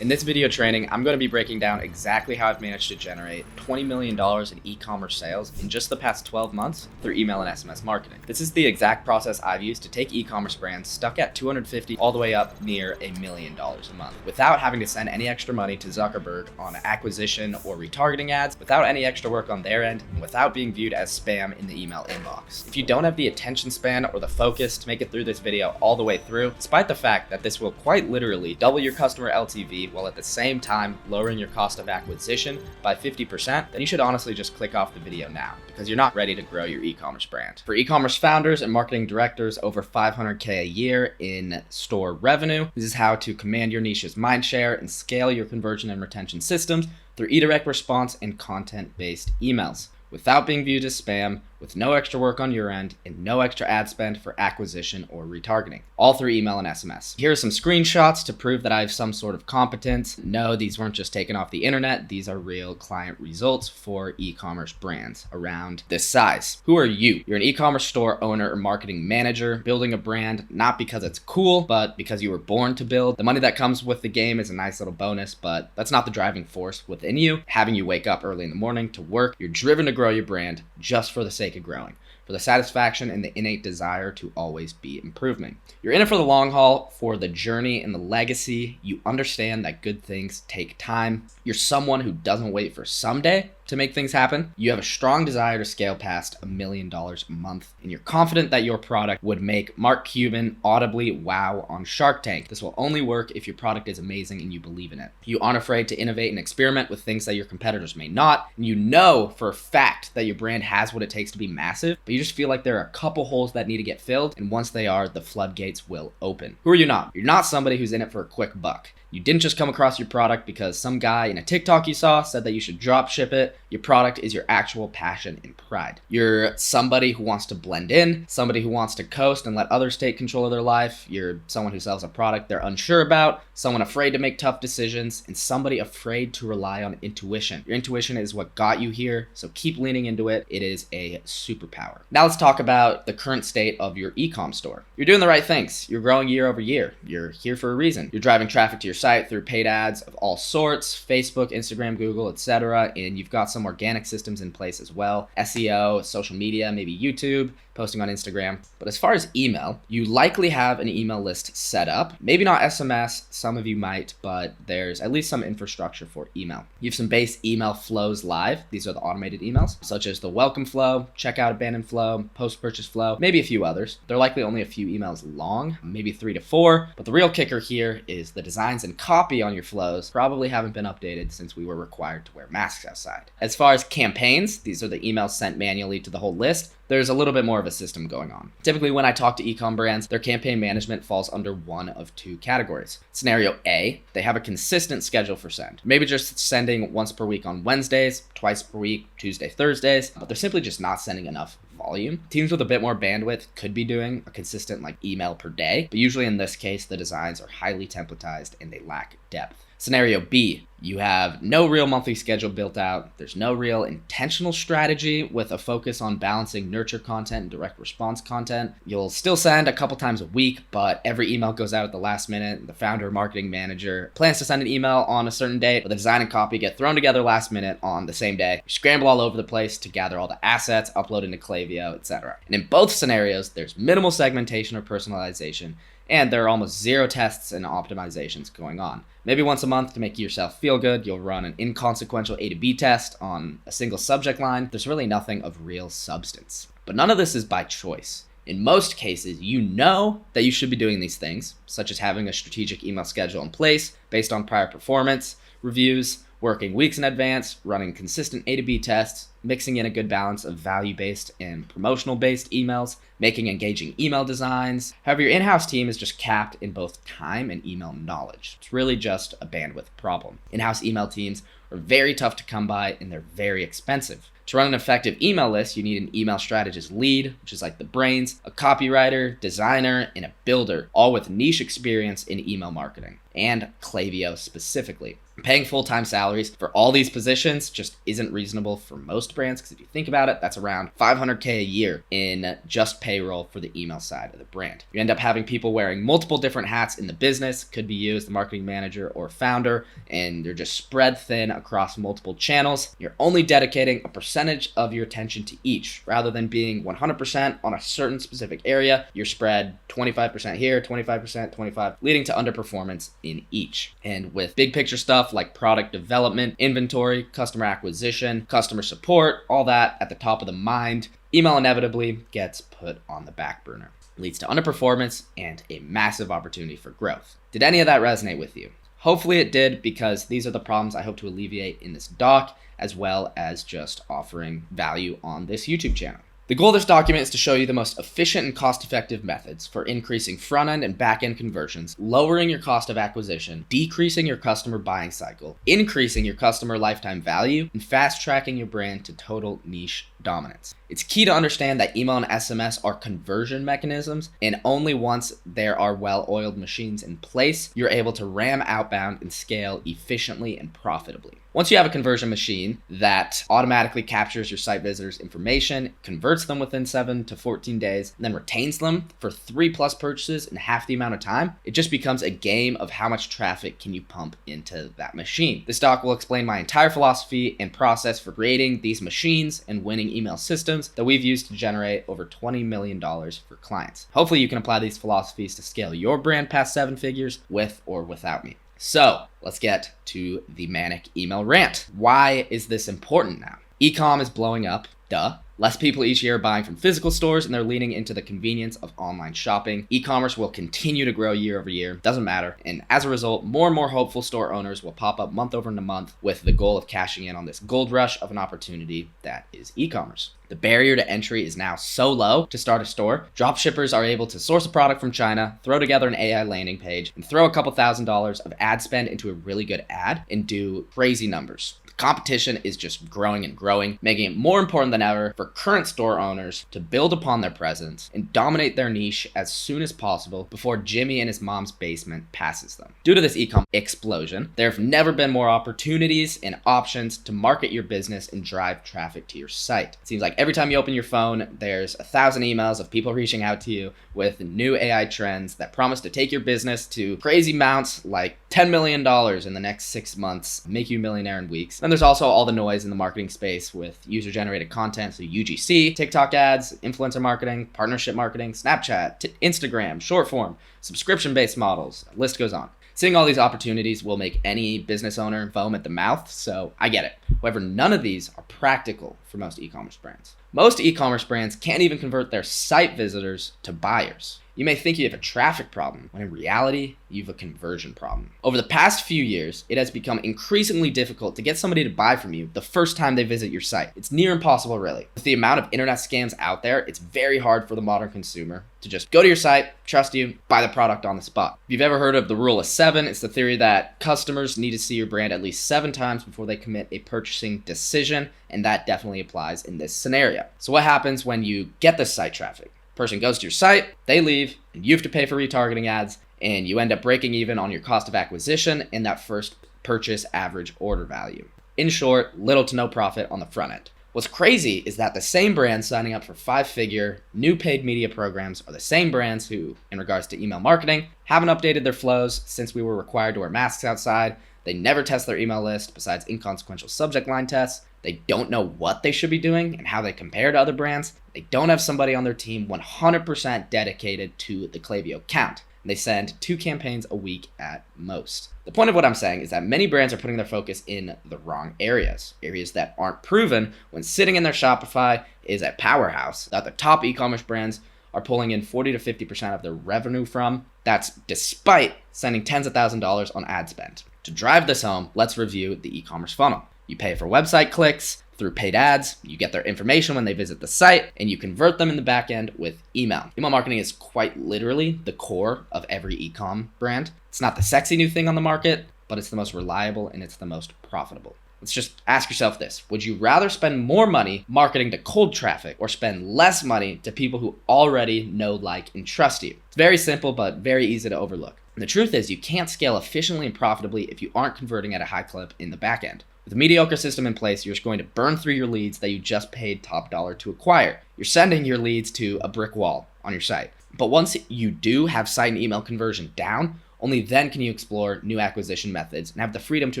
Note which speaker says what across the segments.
Speaker 1: In this video training, I'm going to be breaking down exactly how I've managed to generate $20 million in e-commerce sales in just the past 12 months through email and SMS marketing. This is the exact process I've used to take e-commerce brands stuck at 250 all the way up near $1 million a month without having to send any extra money to Zuckerberg on acquisition or retargeting ads, without any extra work on their end, and without being viewed as spam in the email inbox. If you don't have the attention span or the focus to make it through this video all the way through, despite the fact that this will quite literally double your customer LTV while at the same time lowering your cost of acquisition by 50%, then you should honestly just click off the video now because you're not ready to grow your e-commerce brand. For e-commerce founders and marketing directors over $500K a year in store revenue, this is how to command your niche's mindshare and scale your conversion and retention systems through e-direct response and content-based emails without being viewed as spam, with no extra work on your end, and no extra ad spend for acquisition or retargeting, all through email and SMS. Here are some screenshots to prove that I have some sort of competence. No, these weren't just taken off the internet. These are real client results for e-commerce brands around this size. Who are you? You're an e-commerce store owner or marketing manager building a brand, not because it's cool, but because you were born to build. The money that comes with the game is a nice little bonus, but that's not the driving force within you, having you wake up early in the morning to work. You're driven to grow your brand just for the sake of growing, for the satisfaction and the innate desire to always be improving. You're in it for the long haul, for the journey and the legacy. You understand that good things take time. You're someone who doesn't wait for someday to make things happen. You have a strong desire to scale past $1 million a month, and you're confident that your product would make Mark Cuban audibly wow on Shark Tank. This will only work if your product is amazing and you believe in it. You aren't afraid to innovate and experiment with things that your competitors may not, and you know for a fact that your brand has what it takes to be massive, but you just feel like there are a couple holes that need to get filled, and once they are, the floodgates will open. Who are you not? You're not somebody who's in it for a quick buck. You didn't just come across your product because some guy in a TikTok you saw said that you should drop ship it. Your product is your actual passion and pride. You're somebody who wants to blend in, somebody who wants to coast and let others take control of their life. You're someone who sells a product they're unsure about, someone afraid to make tough decisions, and somebody afraid to rely on intuition. Your intuition is what got you here, so keep leaning into it. It is a superpower. Now let's talk about the current state of your e-com store. You're doing the right things. You're growing year over year. You're here for a reason. You're driving traffic to your site through paid ads of all sorts, Facebook, Instagram, Google, etc. And you've got some organic systems in place as well. SEO, social media, maybe YouTube, posting on Instagram. But as far as email, you likely have an email list set up. Maybe not SMS, some of you might, but there's at least some infrastructure for email. You have some base email flows live. These are the automated emails, such as the welcome flow, checkout abandon flow, post-purchase flow, maybe a few others. They're likely only a few emails long, maybe 3 to 4. But the real kicker here is the designs and copy on your flows probably haven't been updated since we were required to wear masks outside. As far as campaigns, these are the emails sent manually to the whole list. There's a little bit more of a system going on. Typically, when I talk to e-com brands, their campaign management falls under one of two categories. Scenario A, they have a consistent schedule for send. Maybe just sending once per week on Wednesdays, twice per week, Tuesday, Thursdays, but they're simply just not sending enough volume. Teams with a bit more bandwidth could be doing a consistent email per day, but usually in this case, the designs are highly templatized and they lack depth. Scenario B, you have no real monthly schedule built out. There's no real intentional strategy with a focus on balancing nurture content and direct response content. You'll still send a couple times a week, but every email goes out at the last minute. The founder or marketing manager plans to send an email on a certain date, but the design and copy get thrown together last minute on the same day. You scramble all over the place to gather all the assets, upload into Klaviyo, etc. And in both scenarios, there's minimal segmentation or personalization, and there are almost zero tests and optimizations going on. Maybe once a month to make yourself feel good, you'll run an inconsequential A to B test on a single subject line. There's really nothing of real substance. But none of this is by choice. In most cases, you know that you should be doing these things, such as having a strategic email schedule in place based on prior performance, reviews, working weeks in advance, running consistent A to B tests, mixing in a good balance of value-based and promotional-based emails, making engaging email designs. However, your in-house team is just capped in both time and email knowledge. It's really just a bandwidth problem. In-house email teams are very tough to come by and they're very expensive. To run an effective email list, you need an email strategist lead, which is like the brains, a copywriter, designer, and a builder, all with niche experience in email marketing. and Klaviyo specifically. Paying full-time salaries for all these positions just isn't reasonable for most brands, because if you think about it, that's around $500K a year in just payroll for the email side of the brand. You end up having people wearing multiple different hats in the business, could be you as the marketing manager or founder, and they're just spread thin across multiple channels. You're only dedicating a percentage of your attention to each, rather than being 100% on a certain specific area. You're spread 25% here, 25%, 25%, leading to underperformance in each. And with big picture stuff like product development, inventory, customer acquisition, customer support, all that at the top of the mind, email inevitably gets put on the back burner. Leads to underperformance and a massive opportunity for growth. Did any of that resonate with you? Hopefully it did, because these are the problems I hope to alleviate in this doc, as well as just offering value on this YouTube channel. The goal of this document is to show you the most efficient and cost-effective methods for increasing front-end and back-end conversions, lowering your cost of acquisition, decreasing your customer buying cycle, increasing your customer lifetime value, and fast-tracking your brand to total niche dominance. It's key to understand that email and SMS are conversion mechanisms, and only once there are well-oiled machines in place, you're able to ram outbound and scale efficiently and profitably. Once you have a conversion machine that automatically captures your site visitors' information, converts them within 7 to 14 days, and then retains them for 3+ purchases in half the amount of time, it just becomes a game of how much traffic can you pump into that machine. This doc will explain my entire philosophy and process for creating these machines and winning email systems that we've used to generate over $20 million for clients. Hopefully you can apply these philosophies to scale your brand past 7 figures with or without me. So let's get to the manic email rant. Why is this important now? E-com is blowing up, duh. Less people each year are buying from physical stores, and they're leaning into the convenience of online shopping. E-commerce will continue to grow year over year, doesn't matter. And as a result, more and more hopeful store owners will pop up month over month with the goal of cashing in on this gold rush of an opportunity that is e-commerce. The barrier to entry is now so low to start a store. Dropshippers are able to source a product from China, throw together an AI landing page, and throw a couple $1,000s of ad spend into a really good ad and do crazy numbers. Competition is just growing and growing, making it more important than ever for current store owners to build upon their presence and dominate their niche as soon as possible before Jimmy in his mom's basement passes them. Due to this e-com explosion, there have never been more opportunities and options to market your business and drive traffic to your site. It seems like every time you open your phone, there's 1,000 emails of people reaching out to you with new AI trends that promise to take your business to crazy amounts like $10 million in the next 6 months, make you a millionaire in weeks. Then there's also all the noise in the marketing space with user-generated content, so UGC, TikTok ads, influencer marketing, partnership marketing, Snapchat, Instagram, short form, subscription-based models, the list goes on. Seeing all these opportunities will make any business owner foam at the mouth, so I get it. However, none of these are practical for most e-commerce brands. Most e-commerce brands can't even convert their site visitors to buyers. You may think you have a traffic problem, when in reality, you have a conversion problem. Over the past few years, it has become increasingly difficult to get somebody to buy from you the first time they visit your site. It's near impossible, really. With the amount of internet scams out there, it's very hard for the modern consumer to just go to your site, trust you, buy the product on the spot. If you've ever heard of the rule of 7, it's the theory that customers need to see your brand at least 7 times before they commit a purchasing decision, and that definitely applies in this scenario. So what happens when you get this site traffic? Person goes to your site, they leave, and you have to pay for retargeting ads, and you end up breaking even on your cost of acquisition and that first purchase average order value. In short, little to no profit on the front end. What's crazy is that the same brands signing up for 5-figure new paid media programs are the same brands who, in regards to email marketing, haven't updated their flows since we were required to wear masks outside. They never test their email list besides inconsequential subject line tests. They don't know what they should be doing and how they compare to other brands. They don't have somebody on their team 100% dedicated to the Klaviyo account. And they send 2 campaigns a week at most. The point of what I'm saying is that many brands are putting their focus in the wrong areas that aren't proven when sitting in their Shopify is a powerhouse that the top e-commerce brands are pulling in 40 to 50% of their revenue from. That's despite sending tens of thousands of dollars on ad spend. To drive this home, let's review the e-commerce funnel. You pay for website clicks through paid ads, you get their information when they visit the site, and you convert them in the back end with email. Email marketing is quite literally the core of every e-com brand. It's not the sexy new thing on the market, but it's the most reliable and it's the most profitable. Let's just ask yourself this. Would you rather spend more money marketing to cold traffic or spend less money to people who already know, like, and trust you? It's very simple, but very easy to overlook. And the truth is, you can't scale efficiently and profitably if you aren't converting at a high clip in the back end. With a mediocre system in place, you're just going to burn through your leads that you just paid top dollar to acquire. You're sending your leads to a brick wall on your site. But once you do have site and email conversion down, only then can you explore new acquisition methods and have the freedom to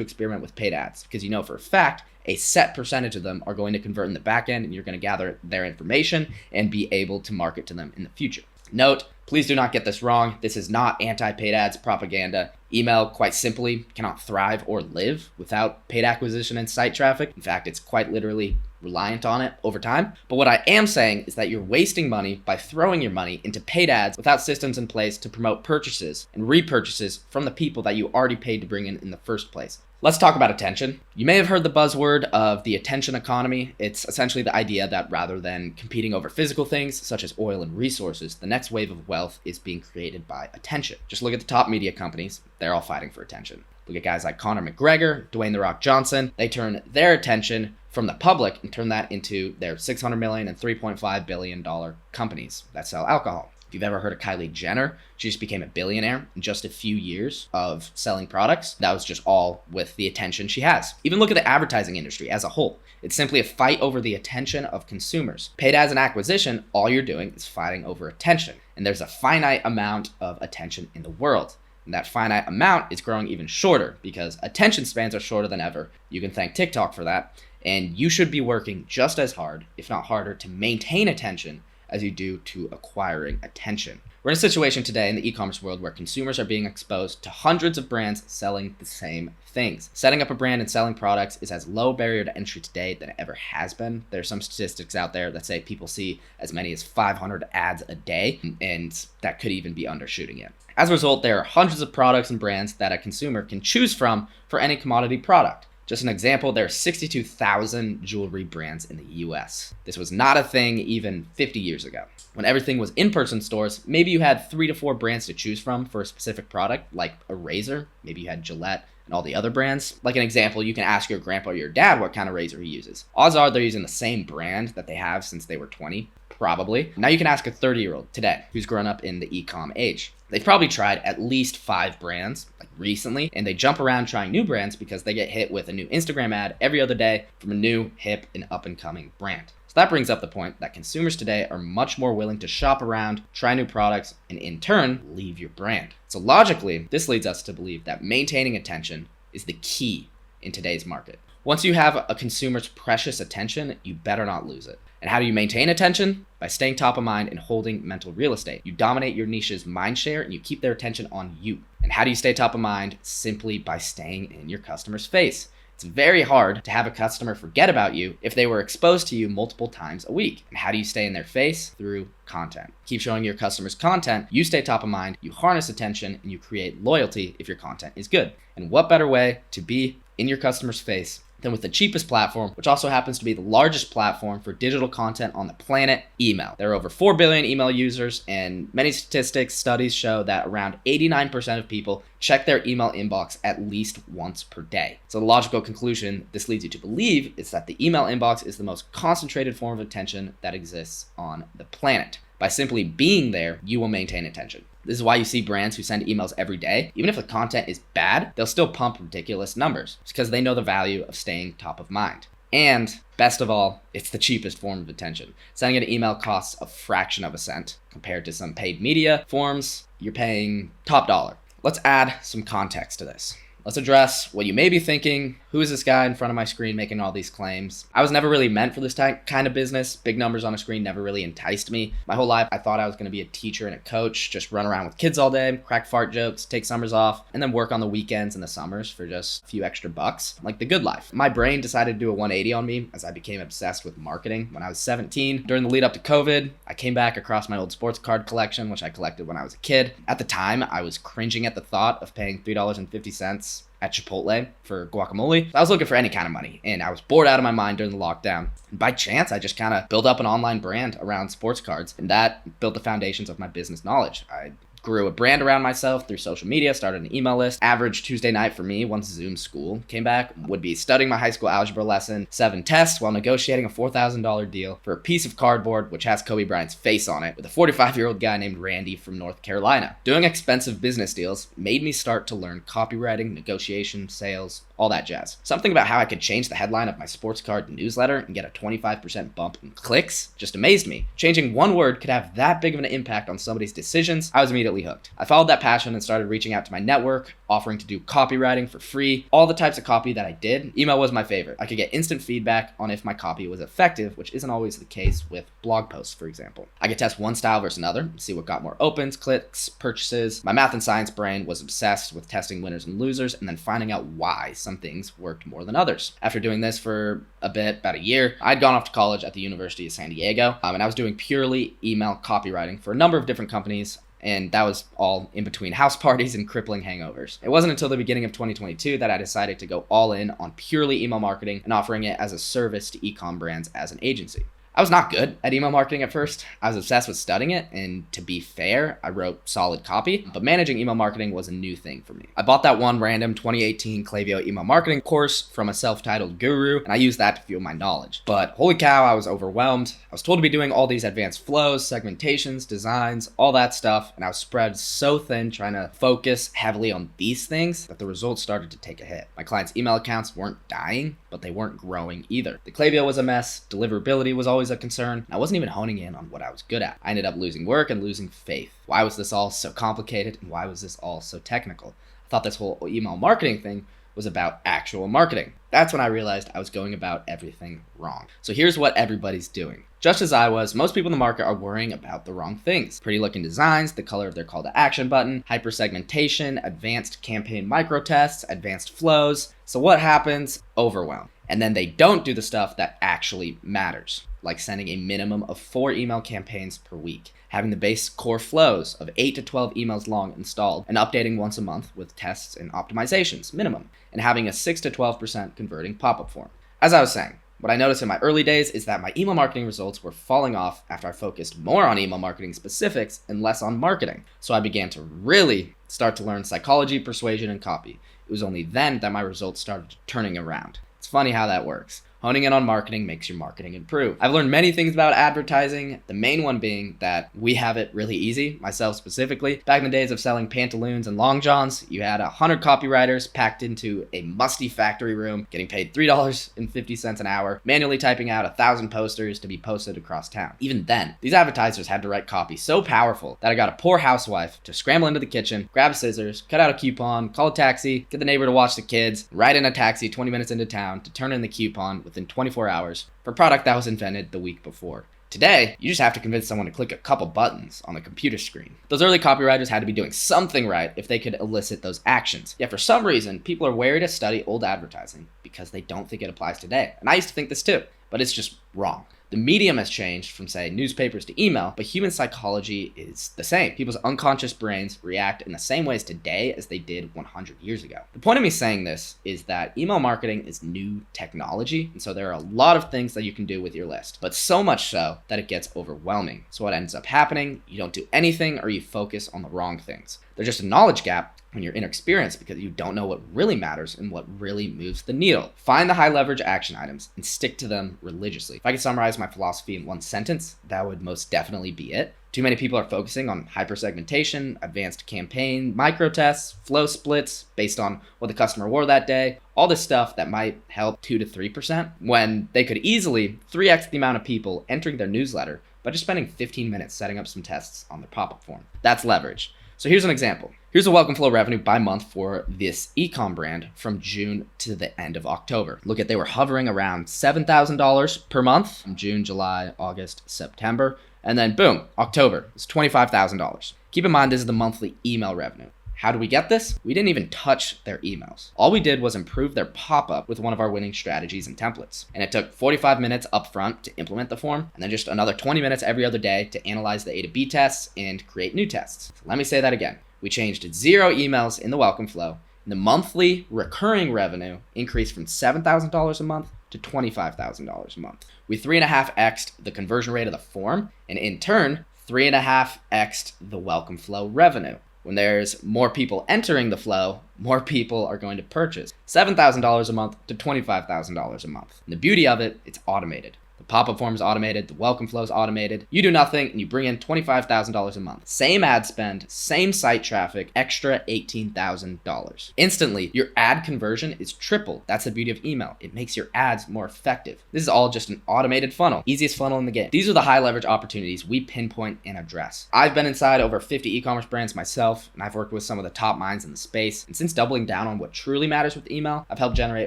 Speaker 1: experiment with paid ads, because you know for a fact a set percentage of them are going to convert in the back end, and you're going to gather their information and be able to market to them in the future. Note, please do not get this wrong. This is not anti-paid ads propaganda. Email, quite simply, cannot thrive or live without paid acquisition and site traffic. In fact, it's quite literally reliant on it over time. But what I am saying is that you're wasting money by throwing your money into paid ads without systems in place to promote purchases and repurchases from the people that you already paid to bring in the first place. Let's talk about attention. You may have heard the buzzword of the attention economy. It's essentially the idea that rather than competing over physical things such as oil and resources, the next wave of wealth is being created by attention. Just look at the top media companies. They're all fighting for attention. Look at guys like Conor McGregor, Dwayne "The Rock" Johnson. They turn their attention from the public and turn that into their $600 million and $3.5 billion companies that sell alcohol. If you've ever heard of Kylie Jenner, she just became a billionaire in just a few years of selling products. That was just all with the attention she has. Even look at the advertising industry as a whole. It's simply a fight over the attention of consumers. Paid ads and acquisition, all you're doing is fighting over attention. And there's a finite amount of attention in the world. And that finite amount is growing even shorter because attention spans are shorter than ever. You can thank TikTok for that. And you should be working just as hard, if not harder, to maintain attention as you do to acquiring attention. We're in a situation today in the e-commerce world where consumers are being exposed to hundreds of brands selling the same things. Setting up a brand and selling products is as low barrier to entry today than it ever has been. There's some statistics out there that say people see as many as 500 ads a day, and that could even be undershooting it. As a result, there are hundreds of products and brands that a consumer can choose from for any commodity product. Just an example, there are 62,000 jewelry brands in the US. This was not a thing even 50 years ago. When everything was in-person stores, maybe you had 3 to 4 brands to choose from for a specific product, like a razor. Maybe you had Gillette and all the other brands. Like an example, you can ask your grandpa or your dad what kind of razor he uses. Odds are they're using the same brand that they have since they were 20. Probably. Now you can ask a 30-year-old today who's grown up in the e-com age. They've probably tried at least 5 brands, like recently, and they jump around trying new brands because they get hit with a new Instagram ad every other day from a new, hip, and up-and-coming brand. So that brings up the point that consumers today are much more willing to shop around, try new products, and in turn, leave your brand. So logically, this leads us to believe that maintaining attention is the key in today's market. Once you have a consumer's precious attention, you better not lose it. And how do you maintain attention? By staying top of mind and holding mental real estate. You dominate your niche's mind share and you keep their attention on you. And how do you stay top of mind? Simply by staying in your customer's face. It's very hard to have a customer forget about you if they were exposed to you multiple times a week. And how do you stay in their face? Through content. Keep showing your customers content, you stay top of mind, you harness attention, and you create loyalty if your content is good. And what better way to be in your customer's face than with the cheapest platform, which also happens to be the largest platform for digital content on the planet, email. There are over 4 billion email users, and many studies show that around 89% of people check their email inbox at least once per day. So the logical conclusion this leads you to believe is that the email inbox is the most concentrated form of attention that exists on the planet. By simply being there, you will maintain attention. This is why you see brands who send emails every day. Even if the content is bad, they'll still pump ridiculous numbers. It's because they know the value of staying top of mind. And best of all, it's the cheapest form of attention. Sending an email costs a fraction of a cent. Compared to some paid media forms, you're paying top dollar. Let's add some context to this. Let's address what you may be thinking. Who is this guy in front of my screen making all these claims? I was never really meant for this kind of business. Big numbers on a screen never really enticed me. My whole life, I thought I was going to be a teacher and a coach, just run around with kids all day, crack fart jokes, take summers off, and then work on the weekends and the summers for just a few extra bucks, like the good life. My brain decided to do a 180 on me as I became obsessed with marketing when I was 17. During the lead up to COVID, I came back across my old sports card collection, which I collected when I was a kid. At the time, I was cringing at the thought of paying $3.50 at Chipotle for guacamole. I was looking for any kind of money, and I was bored out of my mind during the lockdown. And by chance, I just kind of built up an online brand around sports cards, and that built the foundations of my business knowledge. I Grew a brand around myself through social media, started an email list. Average Tuesday night for me, once Zoom school came back, would be studying my high school algebra lesson, 7 tests while negotiating a $4,000 deal for a piece of cardboard which has Kobe Bryant's face on it with a 45-year-old guy named Randy from North Carolina. Doing expensive business deals made me start to learn copywriting, negotiation, sales, all that jazz. Something about how I could change the headline of my sports card newsletter and get a 25% bump in clicks just amazed me. Changing one word could have that big of an impact on somebody's decisions. I was immediately hooked. I followed that passion and started reaching out to my network, offering to do copywriting for free. All the types of copy that I did, email was my favorite. I could get instant feedback on if my copy was effective, which isn't always the case with blog posts, for example. I could test one style versus another, see what got more opens, clicks, purchases. My math and science brain was obsessed with testing winners and losers and then finding out why some things worked more than others. After doing this for a bit, about a year, I'd gone off to college at the University of San Diego, and I was doing purely email copywriting for a number of different companies. And that was all in between house parties and crippling hangovers. It wasn't until the beginning of 2022 that I decided to go all in on purely email marketing and offering it as a service to e-com brands as an agency. I was not good at email marketing at first. I was obsessed with studying it, and to be fair, I wrote solid copy, but managing email marketing was a new thing for me. I bought that one random 2018 Klaviyo email marketing course from a self-titled guru, and I used that to fuel my knowledge. But holy cow, I was overwhelmed. I was told to be doing all these advanced flows, segmentations, designs, all that stuff, and I was spread so thin trying to focus heavily on these things that the results started to take a hit. My clients' email accounts weren't dying, but they weren't growing either. The Klaviyo was a mess, deliverability was always a concern. I wasn't even honing in on what I was good at. I ended up losing work and losing faith. Why was this all so complicated and why was this all so technical? I thought this whole email marketing thing was about actual marketing. That's when I realized I was going about everything wrong. So here's what everybody's doing. Just as I was, most people in the market are worrying about the wrong things. Pretty looking designs, the color of their call to action button, hyper segmentation, advanced campaign micro tests, advanced flows. So what happens? Overwhelm. And then they don't do the stuff that actually matters, like sending a minimum of 4 email campaigns per week, having the base core flows of 8 to 12 emails long installed and updating once a month with tests and optimizations, minimum, and having a 6 to 12% converting pop-up form. As I was saying, what I noticed in my early days is that my email marketing results were falling off after I focused more on email marketing specifics and less on marketing. So I began to really start to learn psychology, persuasion, and copy. It was only then that my results started turning around. It's funny how that works. Honing in on marketing makes your marketing improve. I've learned many things about advertising, the main one being that we have it really easy, myself specifically. Back in the days of selling pantaloons and long johns, you had 100 copywriters packed into a musty factory room, getting paid $3.50 an hour, manually typing out 1,000 posters to be posted across town. Even then, these advertisers had to write copy so powerful that I got a poor housewife to scramble into the kitchen, grab scissors, cut out a coupon, call a taxi, get the neighbor to watch the kids, ride in a taxi 20 minutes into town to turn in the coupon within 24 hours for a product that was invented the week before. Today, you just have to convince someone to click a couple buttons on the computer screen. Those early copywriters had to be doing something right if they could elicit those actions. Yet for some reason, people are wary to study old advertising because they don't think it applies today. And I used to think this too, but it's just wrong. The medium has changed from, say, newspapers to email, but human psychology is the same. People's unconscious brains react in the same ways today as they did 100 years ago. The point of me saying this is that email marketing is new technology, and so there are a lot of things that you can do with your list, but so much so that it gets overwhelming. So what ends up happening, you don't do anything or you focus on the wrong things. There's just a knowledge gap when you're inexperienced because you don't know what really matters and what really moves the needle. Find the high leverage action items and stick to them religiously. If I could summarize my philosophy in one sentence, that would most definitely be it. Too many people are focusing on hypersegmentation, advanced campaign, micro tests, flow splits based on what the customer wore that day, all this stuff that might help 2 to 3% when they could easily 3x the amount of people entering their newsletter by just spending 15 minutes setting up some tests on their pop-up form. That's leverage. So here's an example. Here's the welcome flow revenue by month for this ecom brand from June to the end of October. Look at, they were hovering around $7,000 per month from June, July, August, September, and then boom, October, it's $25,000. Keep in mind, this is the monthly email revenue. How do we get this? We didn't even touch their emails. All we did was improve their pop-up with one of our winning strategies and templates. And it took 45 minutes upfront to implement the form, and then just another 20 minutes every other day to analyze the A to B tests and create new tests. So let me say that again. We changed 0 emails in the welcome flow, and the monthly recurring revenue increased from $7,000 a month to $25,000 a month. We 3.5x'd the conversion rate of the form, and in turn, 3.5x the welcome flow revenue. When there's more people entering the flow, more people are going to purchase. $7,000 a month to $25,000 a month. And the beauty of it, it's automated. The pop-up form is automated, the welcome flow is automated. You do nothing and you bring in $25,000 a month. Same ad spend, same site traffic, extra $18,000. Instantly, your ad conversion is triple. That's the beauty of email. It makes your ads more effective. This is all just an automated funnel. Easiest funnel in the game. These are the high leverage opportunities we pinpoint and address. I've been inside over 50 e-commerce brands myself, and I've worked with some of the top minds in the space. And since doubling down on what truly matters with email, I've helped generate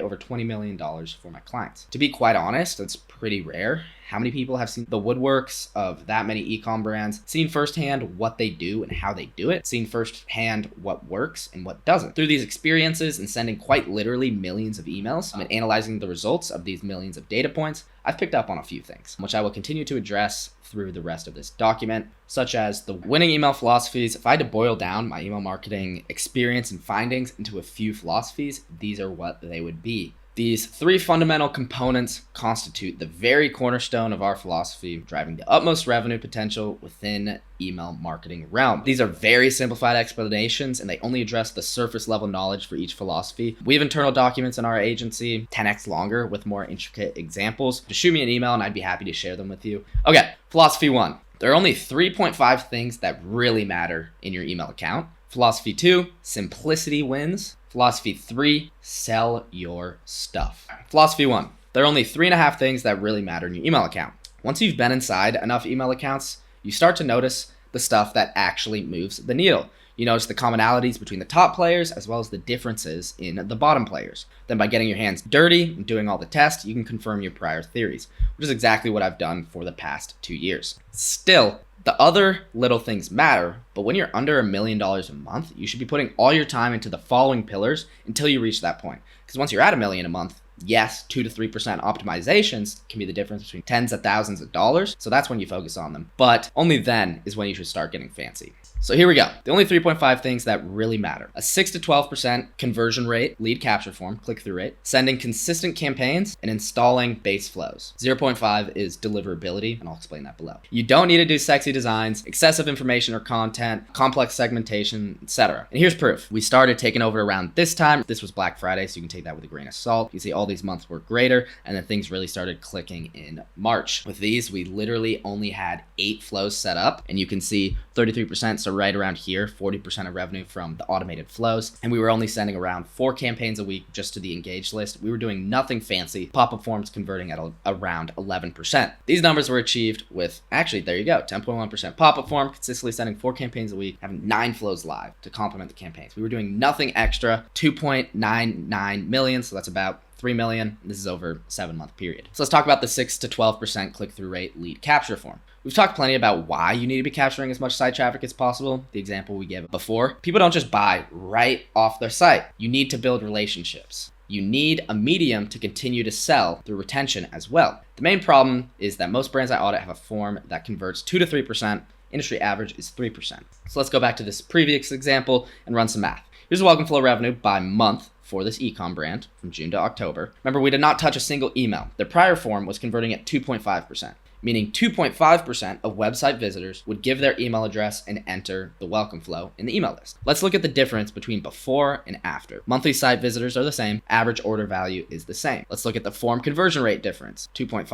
Speaker 1: over $20 million for my clients. To be quite honest, it's pretty rare. How many people have seen the woodworks of that many e-com brands, seen firsthand what they do and how they do it, seen firsthand what works and what doesn't? Through these experiences and sending quite literally millions of emails and analyzing the results of these millions of data points, I've picked up on a few things, which I will continue to address through the rest of this document, such as the winning email philosophies. If I had to boil down my email marketing experience and findings into a few philosophies, these are what they would be. These three fundamental components constitute the very cornerstone of our philosophy, driving the utmost revenue potential within email marketing realm. These are very simplified explanations and they only address the surface level knowledge for each philosophy. We have internal documents in our agency, 10x longer with more intricate examples. Just shoot me an email and I'd be happy to share them with you. Okay, philosophy 1. There are only 3.5 things that really matter in your email account. Philosophy 2, simplicity wins. Philosophy 3, sell your stuff. Philosophy 1, there are only 3.5 things that really matter in your email account. Once you've been inside enough email accounts, you start to notice the stuff that actually moves the needle. You notice the commonalities between the top players as well as the differences in the bottom players. Then by getting your hands dirty and doing all the tests, you can confirm your prior theories, which is exactly what I've done for the past 2 years. Still, the other little things matter, but when you're under $1 million a month, you should be putting all your time into the following pillars until you reach that point. Because once you're at $1 million a month, yes, 2 to 3% optimizations can be the difference between tens of thousands of dollars. So that's when you focus on them. But only then is when you should start getting fancy. So here we go. The only 3.5 things that really matter. A 6 to 12% conversion rate, lead capture form, click-through rate, sending consistent campaigns, and installing base flows. 0.5 is deliverability, and I'll explain that below. You don't need to do sexy designs, excessive information or content, complex segmentation, etc. And here's proof. We started taking over around this time. This was Black Friday, so you can take that with a grain of salt. You see all these months were greater, and then things really started clicking in March. With these, we literally only had 8 flows set up, and you can see 33%, so right around here, 40% of revenue from the automated flows. And we were only sending around 4 campaigns a week just to the engaged list. We were doing nothing fancy. Pop-up forms converting at around 11%. These numbers were achieved with, actually, there you go, 10.1% pop-up form, consistently sending 4 campaigns a week, having 9 flows live to complement the campaigns. We were doing nothing extra, 2.99 million, so that's about 3 million. This is over a 7-month period. So let's talk about the 6 to 12% click-through rate lead capture form. We've talked plenty about why you need to be capturing as much site traffic as possible. The example we gave before, people don't just buy right off their site. You need to build relationships. You need a medium to continue to sell through retention as well. The main problem is that most brands I audit have a form that converts 2 to 3%. Industry average is 3%. So let's go back to this previous example and run some math. Here's the welcome flow revenue by month for this ecom brand from June to October. Remember, we did not touch a single email. Their prior form was converting at 2.5%. Meaning 2.5% of website visitors would give their email address and enter the welcome flow in the email list. Let's look at the difference between before and after. Monthly site visitors are the same. Average order value is the same. Let's look at the form conversion rate difference. 2.5%,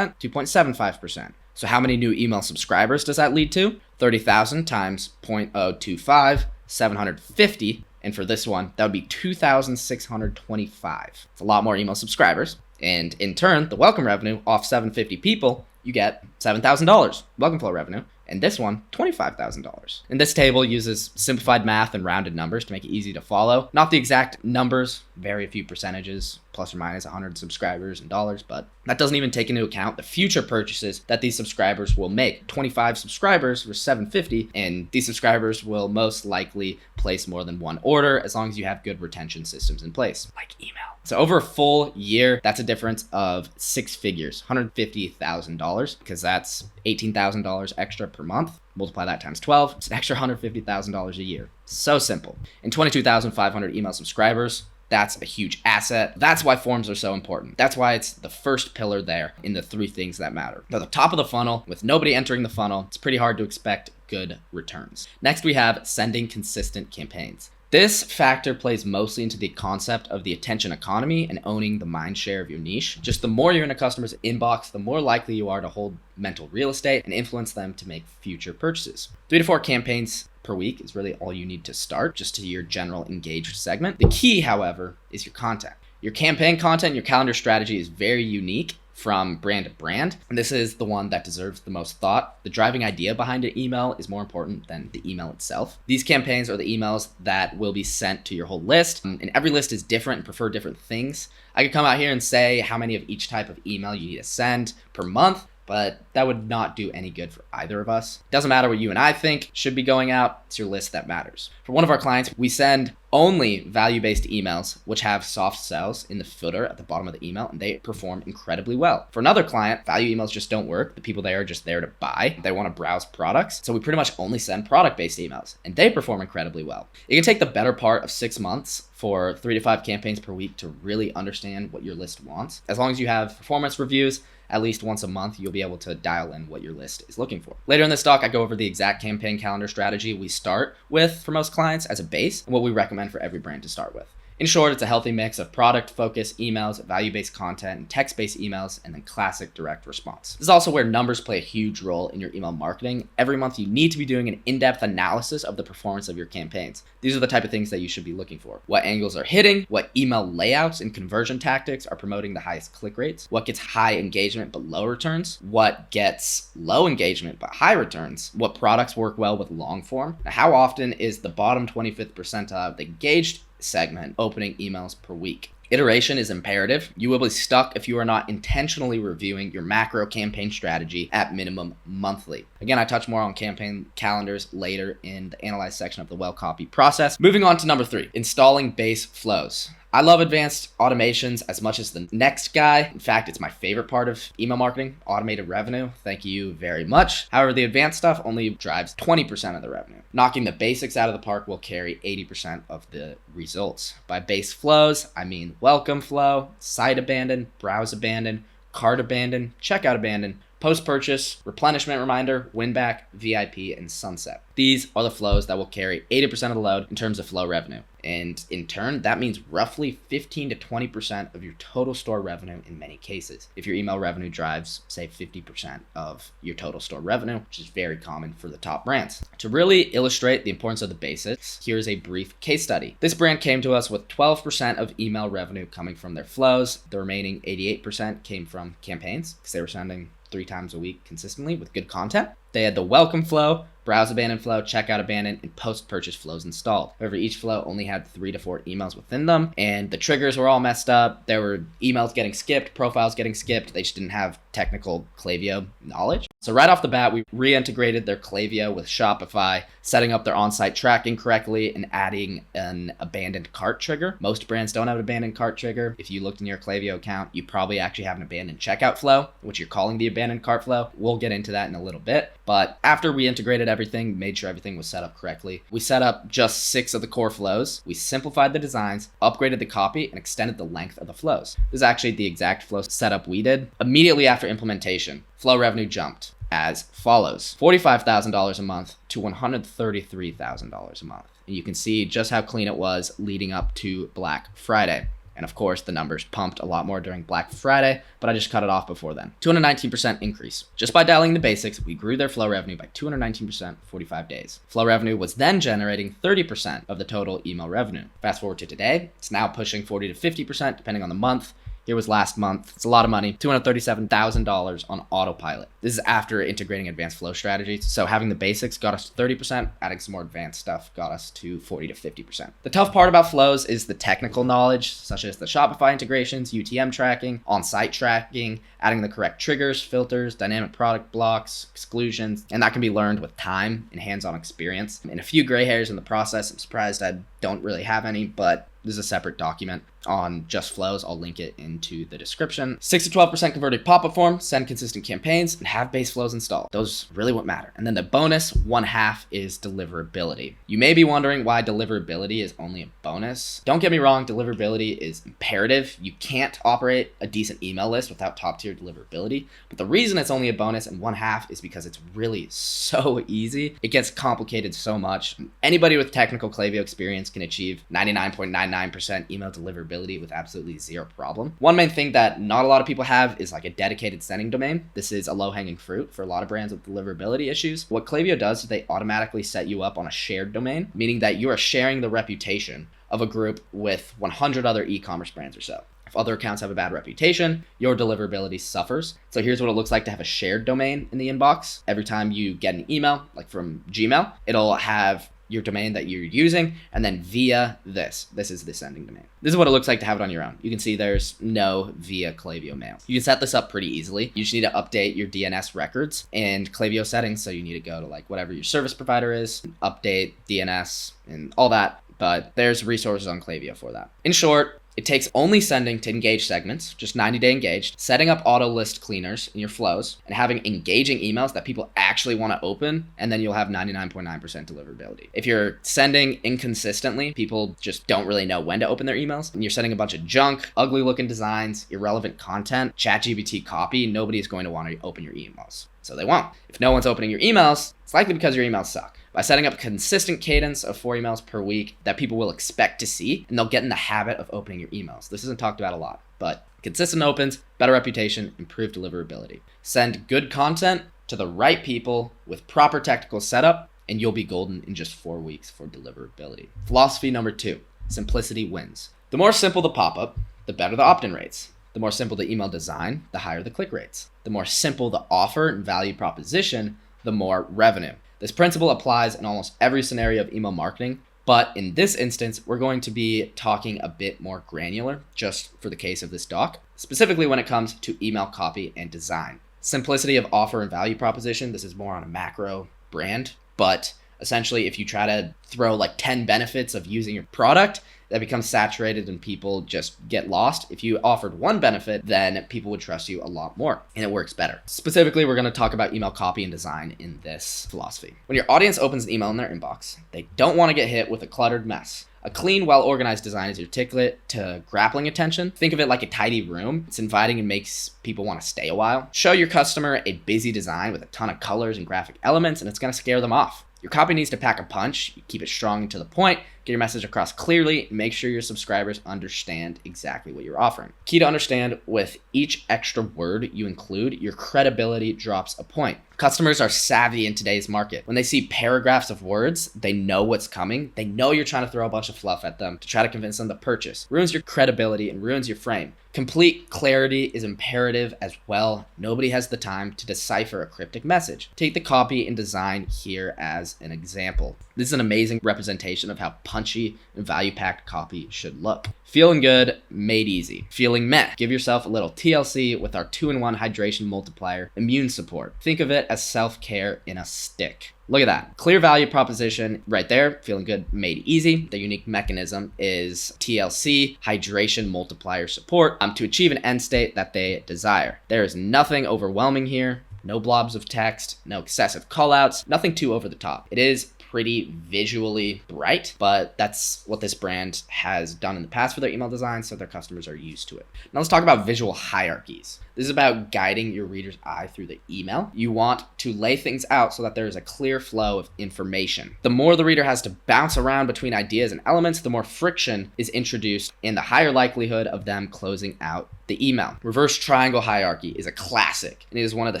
Speaker 1: 2.75%. So how many new email subscribers does that lead to? 30,000 times 0.025, 750. And for this one, that would be 2,625. It's a lot more email subscribers. And in turn, the welcome revenue off 750 people, you get $7,000 welcome flow revenue. And this one, $25,000. And this table uses simplified math and rounded numbers to make it easy to follow. Not the exact numbers, very few percentages, plus or minus 100 subscribers in dollars, but that doesn't even take into account the future purchases that these subscribers will make. 25 subscribers for $750, and these subscribers will most likely place more than one order as long as you have good retention systems in place, like email. So over a full year, that's a difference of 6 figures, $150,000, because that's $18,000 extra per month. Multiply that times 12, it's an extra $150,000 a year. So simple. And 22,500 email subscribers, That's a huge asset. That's why forms are so important. That's why it's the first pillar there in the 3 things that matter. At the top of the funnel, with nobody entering the funnel, it's pretty hard to expect good returns. Next, we have sending consistent campaigns. This factor plays mostly into the concept of the attention economy and owning the mind share of your niche. Just the more you're in a customer's inbox, the more likely you are to hold mental real estate and influence them to make future purchases. 3 to 4 campaigns per week is really all you need to start, just to your general engaged segment. The key, however, is your content. Your campaign content, your calendar strategy is very unique from brand to brand. And this is the one that deserves the most thought. The driving idea behind an email is more important than the email itself. These campaigns are the emails that will be sent to your whole list, and every list is different and prefer different things. I could come out here and say how many of each type of email you need to send per month, but that would not do any good for either of us. It doesn't matter what you and I think should be going out, it's your list that matters. For one of our clients, we send only value-based emails, which have soft sells in the footer at the bottom of the email, and they perform incredibly well. For another client, value emails just don't work. The people there are just there to buy. They want to browse products. So we pretty much only send product-based emails, and they perform incredibly well. It can take the better part of 6 months for 3 to 5 campaigns per week to really understand what your list wants. As long as you have performance reviews, at least once a month, you'll be able to dial in what your list is looking for. Later in this talk, I go over the exact campaign calendar strategy we start with for most clients as a base and what we recommend for every brand to start with. In short, it's a healthy mix of product-focused emails, value-based content, and text-based emails, and then classic direct response. This is also where numbers play a huge role in your email marketing. Every month, you need to be doing an in-depth analysis of the performance of your campaigns. These are the type of things that you should be looking for. What angles are hitting, what email layouts and conversion tactics are promoting the highest click rates, what gets high engagement but low returns, what gets low engagement but high returns, what products work well with long form. Now, how often is the bottom 25th percentile of the engaged segment opening emails per week? Iteration is imperative. You will be stuck if you are not intentionally reviewing your macro campaign strategy at minimum monthly. Again, I touch more on campaign calendars later in the analyze section of the Wellcopy process. Moving on to number 3, installing base flows. I love advanced automations as much as the next guy. In fact, it's my favorite part of email marketing, automated revenue. Thank you very much. However, the advanced stuff only drives 20% of the revenue. Knocking the basics out of the park will carry 80% of the results. By base flows, I mean welcome flow, site abandon, browse abandon, cart abandon, checkout abandon, post-purchase, replenishment reminder, win-back, VIP, and sunset. These are the flows that will carry 80% of the load in terms of flow revenue. And in turn, that means roughly 15 to 20% of your total store revenue in many cases. If your email revenue drives, say, 50% of your total store revenue, which is very common for the top brands. To really illustrate the importance of the basics, here's a brief case study. This brand came to us with 12% of email revenue coming from their flows. The remaining 88% came from campaigns because they were sending 3 times a week consistently with good content. They had the welcome flow, browse abandon flow, checkout abandon, and post-purchase flows installed. However, each flow only had 3 to 4 emails within them, and the triggers were all messed up. There were emails getting skipped, profiles getting skipped. They just didn't have technical Klaviyo knowledge. So right off the bat, we reintegrated their Klaviyo with Shopify, setting up their on-site tracking correctly and adding an abandoned cart trigger. Most brands don't have an abandoned cart trigger. If you looked in your Klaviyo account, you probably actually have an abandoned checkout flow, which you're calling the abandoned cart flow. We'll get into that in a little bit. But after we integrated everything, made sure everything was set up correctly, we set up just 6 of the core flows. We simplified the designs, upgraded the copy, and extended the length of the flows. This is actually the exact flow setup we did. Immediately after implementation, flow revenue jumped as follows: $45,000 a month to $133,000 a month. And you can see just how clean it was leading up to Black Friday. And of course, the numbers pumped a lot more during Black Friday, but I just cut it off before then. 219% increase. Just by dialing the basics, we grew their flow revenue by 219% 45 days. Flow revenue was then generating 30% of the total email revenue. Fast forward to today, it's now pushing 40 to 50% depending on the month. Here was last month. It's a lot of money, $237,000 on autopilot. This is after integrating advanced flow strategies. So having the basics got us to 30%, adding some more advanced stuff got us to 40 to 50%. The tough part about flows is the technical knowledge, such as the Shopify integrations, UTM tracking, on-site tracking, adding the correct triggers, filters, dynamic product blocks, exclusions, and that can be learned with time and hands-on experience. And a few gray hairs in the process. I'm surprised I don't really have any, but this is a separate document. on just flows. I'll link it into the description. 6 to 12% converted pop-up form, send consistent campaigns, and have base flows installed. Those really what matter. And then the bonus, 1/2, is deliverability. You may be wondering why deliverability is only a bonus. Don't get me wrong, deliverability is imperative. You can't operate a decent email list without top-tier deliverability. But the reason it's only a bonus and 1/2 is because it's really so easy. It gets complicated so much. Anybody with technical Klaviyo experience can achieve 99.99% email deliverability with absolutely zero problem. One main thing that not a lot of people have is like a dedicated sending domain. This is a low-hanging fruit for a lot of brands with deliverability issues. What Klaviyo does is they automatically set you up on a shared domain, meaning that you are sharing the reputation of a group with 100 other e-commerce brands or so. If other accounts have a bad reputation, your deliverability suffers. So here's what it looks like to have a shared domain in the inbox. Every time you get an email, like from Gmail, it'll have your domain that you're using, and then via this is the sending domain. This is what it looks like to have it on your own. You can see there's no via Klaviyo mail. You can set this up pretty easily. You just need to update your DNS records and Klaviyo settings. So you need to go to like whatever your service provider is, update DNS and all that. But there's resources on Klaviyo for that. In short, it takes only sending to engaged segments, just 90-day engaged, setting up auto list cleaners in your flows, and having engaging emails that people actually want to open, and then you'll have 99.9% deliverability. If you're sending inconsistently, people just don't really know when to open their emails, and you're sending a bunch of junk, ugly looking designs, irrelevant content, ChatGPT copy, nobody is going to want to open your emails. So they won't. If no one's opening your emails, it's likely because your emails suck. By setting up a consistent cadence of 4 emails per week that people will expect to see, and they'll get in the habit of opening your emails. This isn't talked about a lot, but consistent opens, better reputation, improved deliverability. Send good content to the right people with proper technical setup, and you'll be golden in just 4 weeks for deliverability. Philosophy number 2, simplicity wins. The more simple the pop-up, the better the opt-in rates. The more simple the email design, the higher the click rates. The more simple the offer and value proposition, the more revenue. This principle applies in almost every scenario of email marketing, but in this instance, we're going to be talking a bit more granular just for the case of this doc, specifically when it comes to email copy and design. Simplicity of offer and value proposition, this is more on a macro brand, but essentially if you try to throw like 10 benefits of using your product, that becomes saturated and people just get lost. If you offered one benefit, then people would trust you a lot more and it works better. Specifically, we're going to talk about email copy and design in this philosophy. When your audience opens an email in their inbox, they don't want to get hit with a cluttered mess. A clean, well-organized design is articulate to grappling attention. Think of it like a tidy room. It's inviting and makes people want to stay a while. Show your customer a busy design with a ton of colors and graphic elements, and it's going to scare them off. Your copy needs to pack a punch. You keep it strong and to the point. Get your message across clearly. Make sure your subscribers understand exactly what you're offering. Key to understand, with each extra word you include, your credibility drops a point. Customers are savvy in today's market. When they see paragraphs of words, they know what's coming. They know you're trying to throw a bunch of fluff at them to try to convince them to purchase. Ruins your credibility and ruins your frame. Complete clarity is imperative as well. Nobody has the time to decipher a cryptic message. Take the copy and design here as an example. This is an amazing representation of how punchy and value-packed copy should look. Feeling good, made easy. Feeling meh. Give yourself a little TLC with our 2-in-1 hydration multiplier, immune support. Think of it as self-care in a stick. Look at that. Clear value proposition right there. Feeling good, made easy. The unique mechanism is TLC, hydration multiplier support, to achieve an end state that they desire. There is nothing overwhelming here. No blobs of text, no excessive callouts, nothing too over the top. It is pretty visually bright, but that's what this brand has done in the past for their email design, so their customers are used to it. Now let's talk about visual hierarchies. This is about guiding your reader's eye through the email. You want to lay things out so that there is a clear flow of information. The more the reader has to bounce around between ideas and elements, the more friction is introduced and the higher likelihood of them closing out the email. Reverse triangle hierarchy is a classic, and it is one of the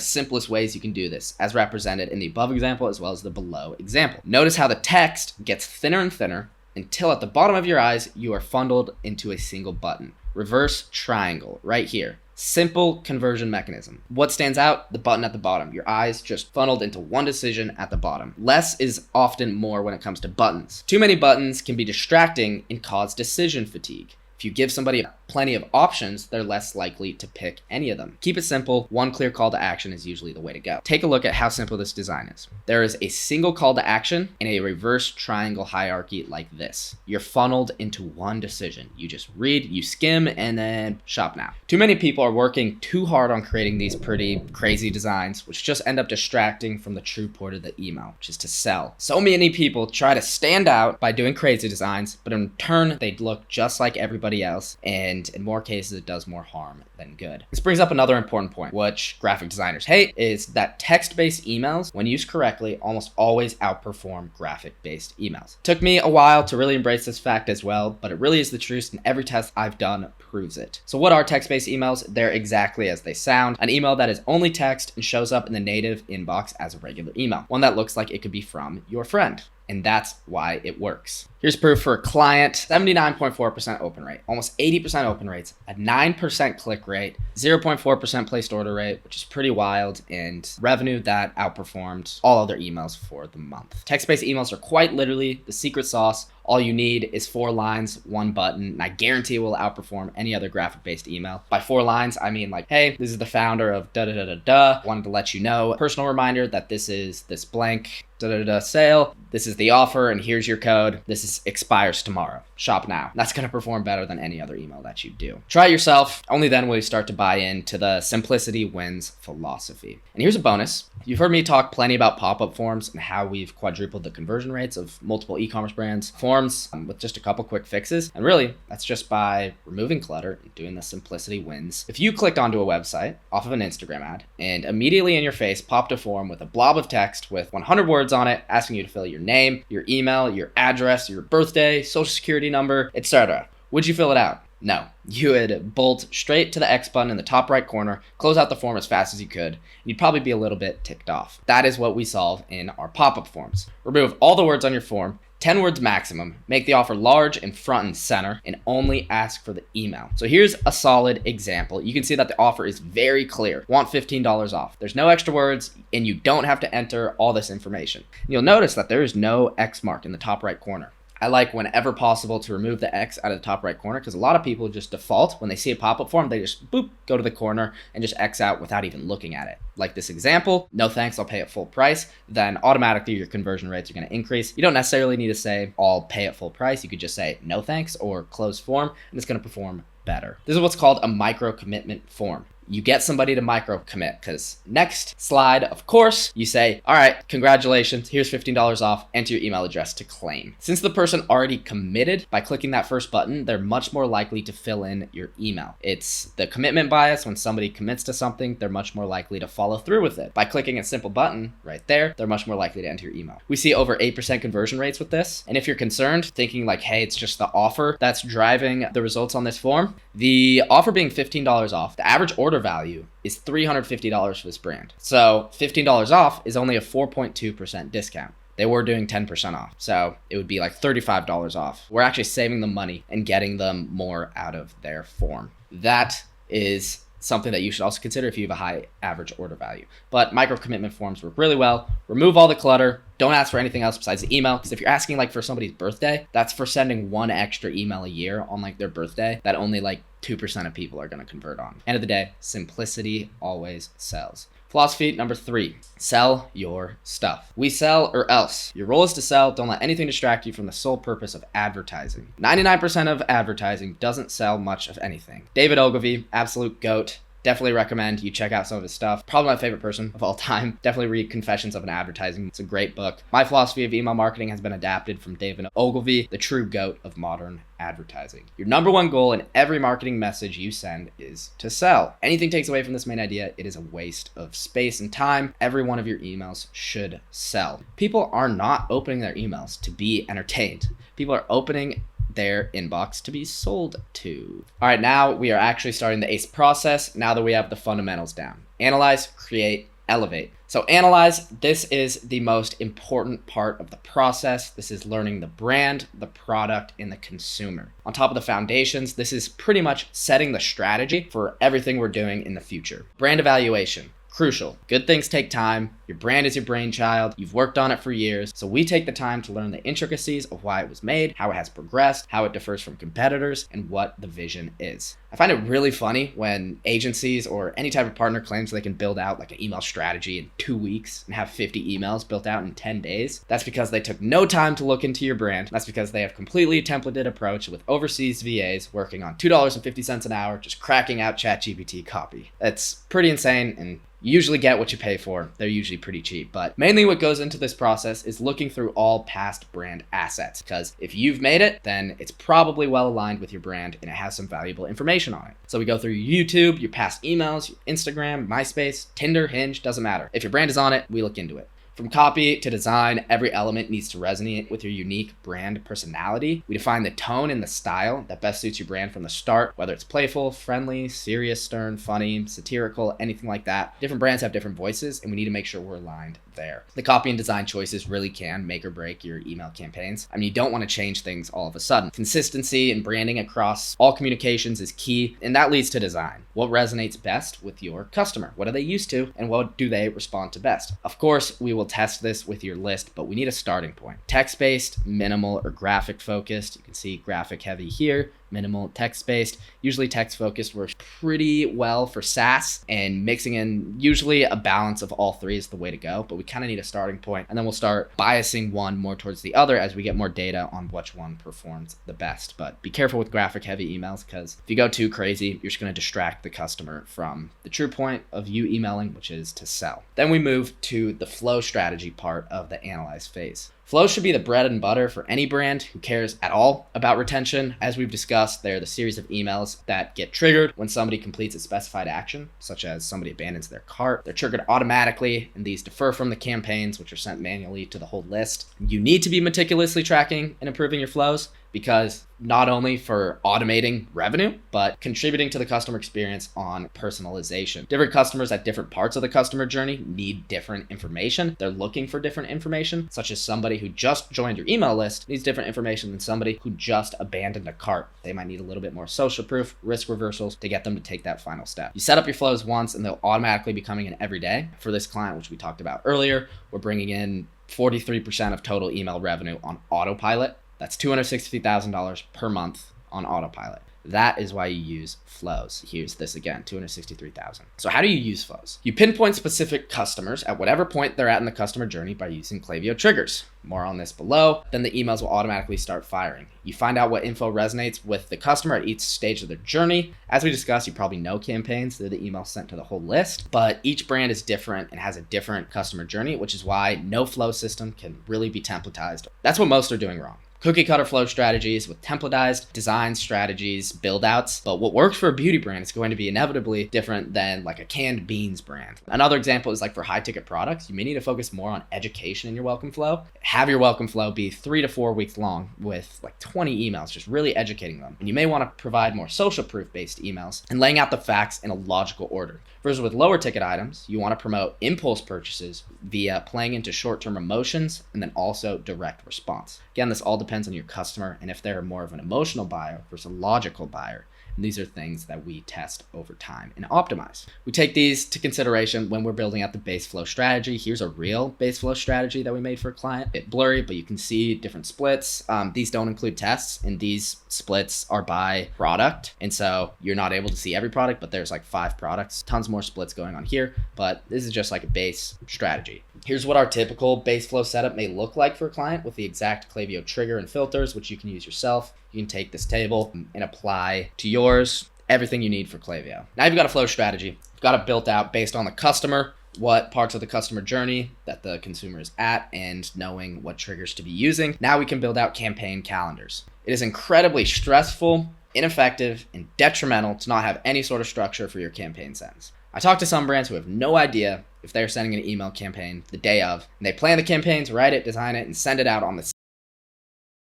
Speaker 1: simplest ways you can do this, as represented in the above example as well as the below example. Notice how the text gets thinner and thinner until at the bottom of your eyes, you are funneled into a single button. Reverse triangle right here. Simple conversion mechanism. What stands out? The button at the bottom. Your eyes just funneled into one decision at the bottom. Less is often more when it comes to buttons. Too many buttons can be distracting and cause decision fatigue. If you give somebody a plenty of options, they're less likely to pick any of them. Keep it simple. One clear call to action is usually the way to go. Take a look at how simple this design is. There is a single call to action in a reverse triangle hierarchy like this. You're funneled into one decision. You just read, you skim, and then shop now. Too many people are working too hard on creating these pretty crazy designs, which just end up distracting from the true point of the email, which is to sell. So many people try to stand out by doing crazy designs, but in turn, they look just like everybody else, and in more cases, it does more harm than good. This brings up another important point, which graphic designers hate, is that text-based emails, when used correctly, almost always outperform graphic-based emails. Took me a while to really embrace this fact as well, but it really is the truth, and every test I've done proves it. So what are text-based emails? They're exactly as they sound. An email that is only text and shows up in the native inbox as a regular email. One that looks like it could be from your friend. And that's why it works. Here's proof for a client: 79.4% open rate, almost 80% open rates, a 9% click rate, 0.4% placed order rate, which is pretty wild, and revenue that outperformed all other emails for the month. Text-based emails are quite literally the secret sauce. All you need is 4 lines, 1 button, and I guarantee it will outperform any other graphic-based email. By 4 lines, I mean like, hey, this is the founder of da-da-da-da-da. Wanted to let you know, personal reminder that this is this blank da-da-da-da sale. This is the offer, and here's your code. This expires tomorrow. Shop now. That's going to perform better than any other email that you do. Try it yourself. Only then will you start to buy into the simplicity wins philosophy. And here's a bonus. You've heard me talk plenty about pop-up forms and how we've quadrupled the conversion rates of multiple e-commerce brands' forms with just a couple quick fixes. And really, that's just by removing clutter and doing the simplicity wins. If you clicked onto a website off of an Instagram ad and immediately in your face popped a form with a blob of text with 100 words on it asking you to fill your name, your email, your address, your birthday, social security number, etc., would you fill it out? No. You would bolt straight to the X button in the top right corner, close out the form as fast as you could, and you'd probably be a little bit ticked off. That is what we solve in our pop-up forms. Remove all the words on your form, 10 words maximum, make the offer large and front and center, and only ask for the email. So here's a solid example. You can see that the offer is very clear. Want $15 off. There's no extra words, and you don't have to enter all this information. You'll notice that there is no X mark in the top right corner. I like whenever possible to remove the X out of the top right corner because a lot of people just default when they see a pop-up form, they just boop, go to the corner and just X out without even looking at it. Like this example, no thanks, I'll pay at full price. Then automatically your conversion rates are going to increase. You don't necessarily need to say I'll pay at full price. You could just say no thanks or close form and it's going to perform better. This is what's called a micro commitment form. You get somebody to micro commit because next slide, of course, you say, all right, congratulations, here's $15 off, enter your email address to claim. Since the person already committed by clicking that first button, they're much more likely to fill in your email. It's the commitment bias. When somebody commits to something, they're much more likely to follow through with it. By clicking a simple button right there, they're much more likely to enter your email. We see over 8% conversion rates with this. And if you're concerned, thinking like, hey, it's just the offer that's driving the results on this form, the offer being $15 off, the average order value is $350 for this brand. So $15 off is only a 4.2% discount. They were doing 10% off. So it would be like $35 off. We're actually saving them money and getting them more out of their form. That is something that you should also consider if you have a high average order value. But micro commitment forms work really well. Remove all the clutter. Don't ask for anything else besides the email. Because if you're asking like for somebody's birthday, that's for sending one extra email a year on like their birthday that only like 2% of people are going to convert on. End of the day, simplicity always sells. Philosophy number 3, sell your stuff. We sell or else. Your role is to sell. Don't let anything distract you from the sole purpose of advertising. 99% of advertising doesn't sell much of anything. David Ogilvy, absolute GOAT. Definitely recommend you check out some of his stuff. Probably my favorite person of all time. Definitely read Confessions of an Advertising. It's a great book. My philosophy of email marketing has been adapted from David Ogilvy, the true GOAT of modern advertising. Your number one goal in every marketing message you send is to sell. Anything takes away from this main idea, it is a waste of space and time. Every one of your emails should sell. People are not opening their emails to be entertained. People are opening their inbox to be sold to. All right, now we are actually starting the ACE process now that we have the fundamentals down. Analyze, create, elevate. So analyze, this is the most important part of the process. This is learning the brand, the product, and the consumer. On top of the foundations, this is pretty much setting the strategy for everything we're doing in the future. Brand evaluation. Crucial. Good things take time. Your brand is your brainchild. You've worked on it for years. So we take the time to learn the intricacies of why it was made, how it has progressed, how it differs from competitors, and what the vision is. I find it really funny when agencies or any type of partner claims they can build out like an email strategy in 2 weeks and have 50 emails built out in 10 days. That's because they took no time to look into your brand. That's because they have completely templated approach with overseas VAs working on $2.50 an hour, just cracking out ChatGPT copy. That's pretty insane, and you usually get what you pay for. They're usually pretty cheap. But mainly what goes into this process is looking through all past brand assets, because if you've made it, then it's probably well aligned with your brand and it has some valuable information on it. So we go through your YouTube, your past emails, your Instagram, MySpace, Tinder, Hinge, doesn't matter. If your brand is on it, we look into it. From copy to design, every element needs to resonate with your unique brand personality. We define the tone and the style that best suits your brand from the start, whether it's playful, friendly, serious, stern, funny, satirical, anything like that. Different brands have different voices, and we need to make sure we're aligned there. The copy and design choices really can make or break your email campaigns. I mean, you don't want to change things all of a sudden. Consistency and branding across all communications is key, and that leads to design. What resonates best with your customer? What are they used to, and what do they respond to best? Of course, we will test this with your list, but we need a starting point. Text-based, minimal, or graphic-focused. You can see graphic heavy here. Minimal, text-based. Usually text-focused works pretty well for SaaS, and mixing in usually a balance of all three is the way to go, but we kind of need a starting point, and then we'll start biasing one more towards the other as we get more data on which one performs the best. But be careful with graphic-heavy emails, because if you go too crazy, you're just going to distract the customer from the true point of you emailing, which is to sell. Then we move to the flow strategy part of the analyze phase. Flow should be the bread and butter for any brand who cares at all about retention. As we've discussed, they're the series of emails that get triggered when somebody completes a specified action, such as somebody abandons their cart. They're triggered automatically, and these differ from the campaigns, which are sent manually to the whole list. You need to be meticulously tracking and improving your flows, because not only for automating revenue, but contributing to the customer experience on personalization. Different customers at different parts of the customer journey need different information. They're looking for different information, such as somebody who just joined your email list needs different information than somebody who just abandoned a cart. They might need a little bit more social proof, risk reversals to get them to take that final step. You set up your flows once and they'll automatically be coming in every day. For this client, which we talked about earlier, we're bringing in 43% of total email revenue on autopilot. That's $263,000 per month on autopilot. That is why you use flows. Here's this again, $263,000. So how do you use flows? You pinpoint specific customers at whatever point they're at in the customer journey by using Klaviyo triggers. More on this below. Then the emails will automatically start firing. You find out what info resonates with the customer at each stage of their journey. As we discussed, you probably know campaigns. They're the emails sent to the whole list, but each brand is different and has a different customer journey, which is why no flow system can really be templatized. That's what most are doing wrong. Cookie cutter flow strategies with templatized design strategies, build outs. But what works for a beauty brand is going to be inevitably different than like a canned beans brand. Another example is like for high ticket products, you may need to focus more on education in your welcome flow. Have your welcome flow be 3 to 4 weeks long with like 20 emails, just really educating them. And you may want to provide more social proof based emails and laying out the facts in a logical order. Versus with lower ticket items, you want to promote impulse purchases via playing into short-term emotions and then also direct response. Again, this all depends on your customer and if they're more of an emotional buyer versus a logical buyer. And these are things that we test over time and optimize. We take these to consideration when we're building out the base flow strategy. Here's a real base flow strategy that we made for a client. A bit blurry, but you can see different splits. These don't include tests, and these splits are by product. And so you're not able to see every product, but there's like 5 products, tons more splits going on here, but this is just like a base strategy. Here's what our typical base flow setup may look like for a client with the exact Klaviyo trigger and filters, which you can use yourself. You can take this table and apply to yours everything you need for Klaviyo. Now you've got a flow strategy. You've got it built out based on the customer, what parts of the customer journey that the consumer is at, and knowing what triggers to be using. Now we can build out campaign calendars. It is incredibly stressful, ineffective, and detrimental to not have any sort of structure for your campaign sends. I talk to some brands who have no idea if they're sending an email campaign the day of, and they plan the campaigns, write it, design it, and send it out on the.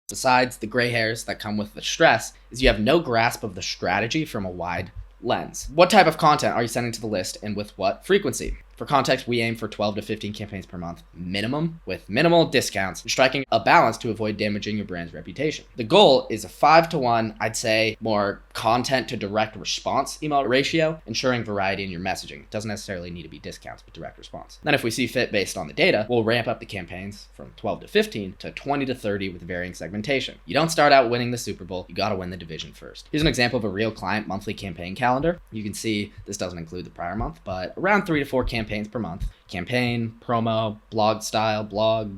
Speaker 1: Besides the gray hairs that come with the stress, is you have no grasp of the strategy from a wide lens. What type of content are you sending to the list and with what frequency? For context, we aim for 12 to 15 campaigns per month minimum, with minimal discounts, striking a balance to avoid damaging your brand's reputation. The goal is a 5-to-1, I'd say more content to direct response email ratio, ensuring variety in your messaging. It doesn't necessarily need to be discounts, but direct response. Then if we see fit based on the data, we'll ramp up the campaigns from 12 to 15 to 20 to 30 with varying segmentation. You don't start out winning the Super Bowl, you gotta win the division first. Here's an example of a real client monthly campaign calendar. You can see this doesn't include the prior month, but around 3 to 4 campaigns per month. Campaign, promo, blog style, blog,